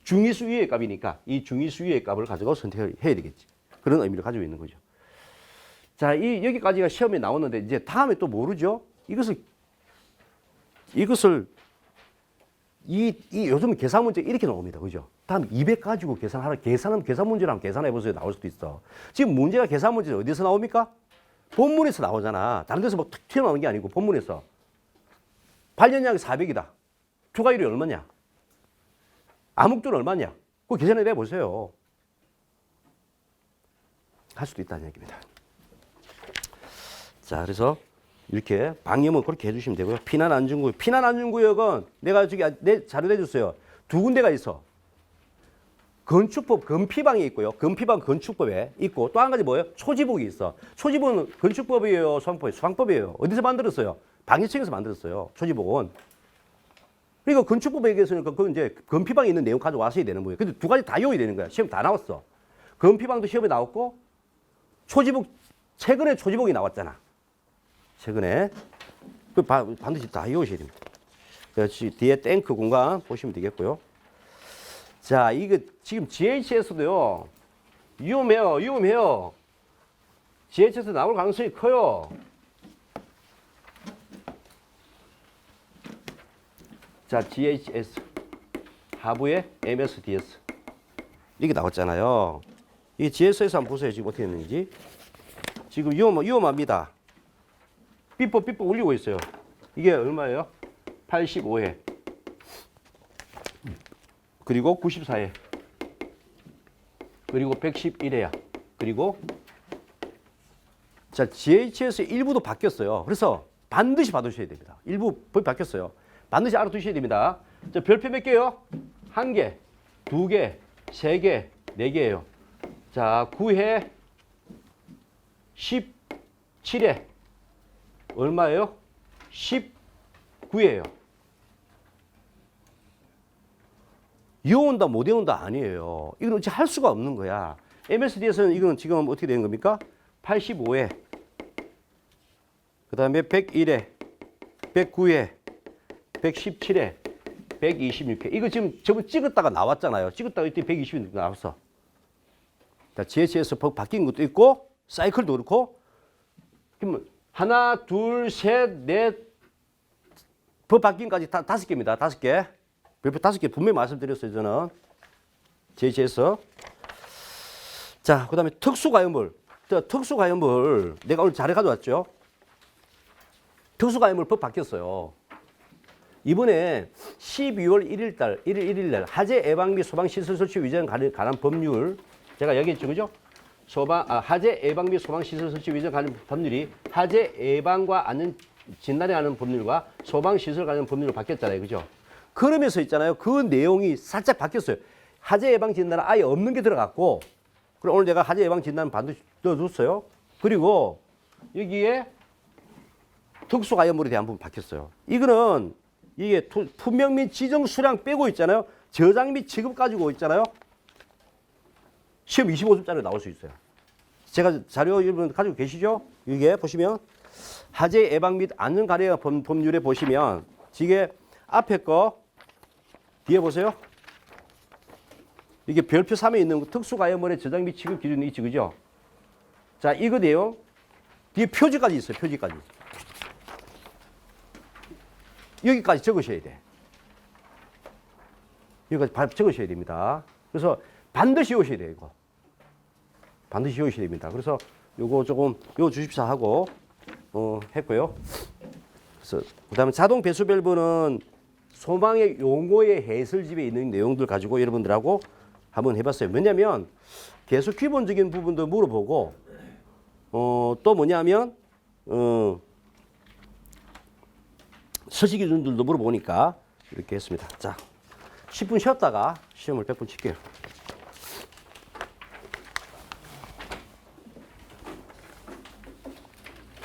중위수 위의 값이니까 이 중위수 위의 값을 가지고 선택을 해야 되겠지. 그런 의미를 가지고 있는 거죠. 자, 여기까지가 시험에 나오는데 이제 다음에 또 모르죠? 이것을 요즘 계산 문제 이렇게 나옵니다. 그죠? 다음 200 가지고 계산하면 계산 문제를 한번 계산해 보세요. 나올 수도 있어. 지금 문제가 계산 문제 어디서 나옵니까? 본문에서 나오잖아. 다른 데서 막 툭 튀어나오는 게 아니고 본문에서. 발연량이 400이다. 투과율이 얼마냐? 암흑도는 얼마냐? 그거 계산해 내 보세요. 할 수도 있다는 얘기입니다. 자, 그래서 이렇게 방염은 그렇게 해주시면 되고요. 피난 안전구역. 피난 안전구역은 내가 저기 내 자료 내줬어요. 2군데가 있어. 건축법 건피방이 있고요. 건피방 건축법에 있고 또 한 가지 뭐예요? 초지복이 있어. 초지복은 건축법이에요, 수상법이에요? 수상법이에요. 어디서 만들었어요? 방위청에서 만들었어요. 초지복은. 그러니까 건축법에 의해서는 그건 이제 건피방에 있는 내용 가져와서야 되는 거예요. 근데 두 가지 다 외워야 되는 거야. 시험 다 나왔어. 건피방도 시험에 나왔고 초지복 최근에 초지복이 나왔잖아. 최근에 그 반드시 다 외우셔야 됩니다. 그렇지. 뒤에 탱크 공간 보시면 되겠고요. 자, 이거 지금 GHS도요. 위험해요. GHS 나올 가능성이 커요. 자, GHS 하부에 MSDS 이게 나왔잖아요. 이 GS에서 한번 보세요. 지금 어떻게 됐는지. 지금 위험합니다. 삐뽀 울리고 있어요. 이게 얼마예요? 85회. 그리고 94회. 그리고 111회야. 그리고 자, GHS 일부도 바뀌었어요. 그래서 반드시 받으셔야 됩니다. 일부 법이 바뀌었어요. 반드시 알아두셔야 됩니다. 자, 별표 몇 개요? 1개, 2개, 3개, 4개예요. 자, 9회, 17회. 얼마예요? 19회예요. 이어온다 못 이어온다 아니에요. 이건 어찌 할 수가 없는 거야. MSD에서는 이건 지금 어떻게 되는 겁니까? 85회. 그 다음에 101회, 109회, 117회, 126회. 이거 지금 저번 찍었다가 나왔잖아요. 찍었다가 이때 126회 나왔어. 자, GHS 바뀐 것도 있고, 사이클도 그렇고, 그러면 하나, 둘, 셋, 넷, 법 바뀐까지 다 5개입니다. 5개. 별표 5개 분명히 말씀드렸어요, 저는. GHS. 자, 그 다음에 특수가염물. 특수가염을 내가 오늘 자료 가져왔죠. 특수가염을 법 바뀌었어요. 이번에 12월 1일 날 하재 예방 및 소방 시설 설치 위반 관한 법률 제가 얘기했죠, 그죠? 하재 예방 및 소방 시설 설치 위반 관련 법률이 하재 예방과 안전 진단에 관한 법률과 소방 시설 관련 법률로 바뀌었잖아요, 그죠? 그러면서 있잖아요, 그 내용이 살짝 바뀌었어요. 하재 예방 진단은 아예 없는 게 들어갔고, 그럼 오늘 내가 하재 예방 진단 반드시 넣어줬어요. 그리고 여기에 특수가염물에 대한 부분 바뀌었어요. 이거는 이게 품명 및 지정 수량 빼고 있잖아요. 저장 및 취급 가지고 있잖아요. 시험 25점짜리 나올 수 있어요. 제가 자료 여러분 가지고 계시죠? 이게 보시면 하재 예방 및 안전 관련 법률에 보시면 이게 앞에 거 뒤에 보세요. 이게 별표 3에 있는 특수가염물의 저장 및 취급 기준이 있지, 그죠? 자, 이거 내용 뒤에 표지까지 있어요. 표지까지. 여기까지 적으셔야 돼. 여기까지 적으셔야 됩니다. 그래서 반드시 오셔야 돼요, 이거. 반드시 오셔야 됩니다. 그래서 요거 조금, 요거 주십사 하고, 했고요. 그래서, 그 다음에 자동 배수 밸브는 소방의 용어의 해설집에 있는 내용들 가지고 여러분들하고 한번 해봤어요. 왜냐면 계속 기본적인 부분도 물어보고, 또 뭐냐면, 서식 기준들도 물어보니까 이렇게 했습니다. 자, 10분 쉬었다가 시험을 100분 칠게요.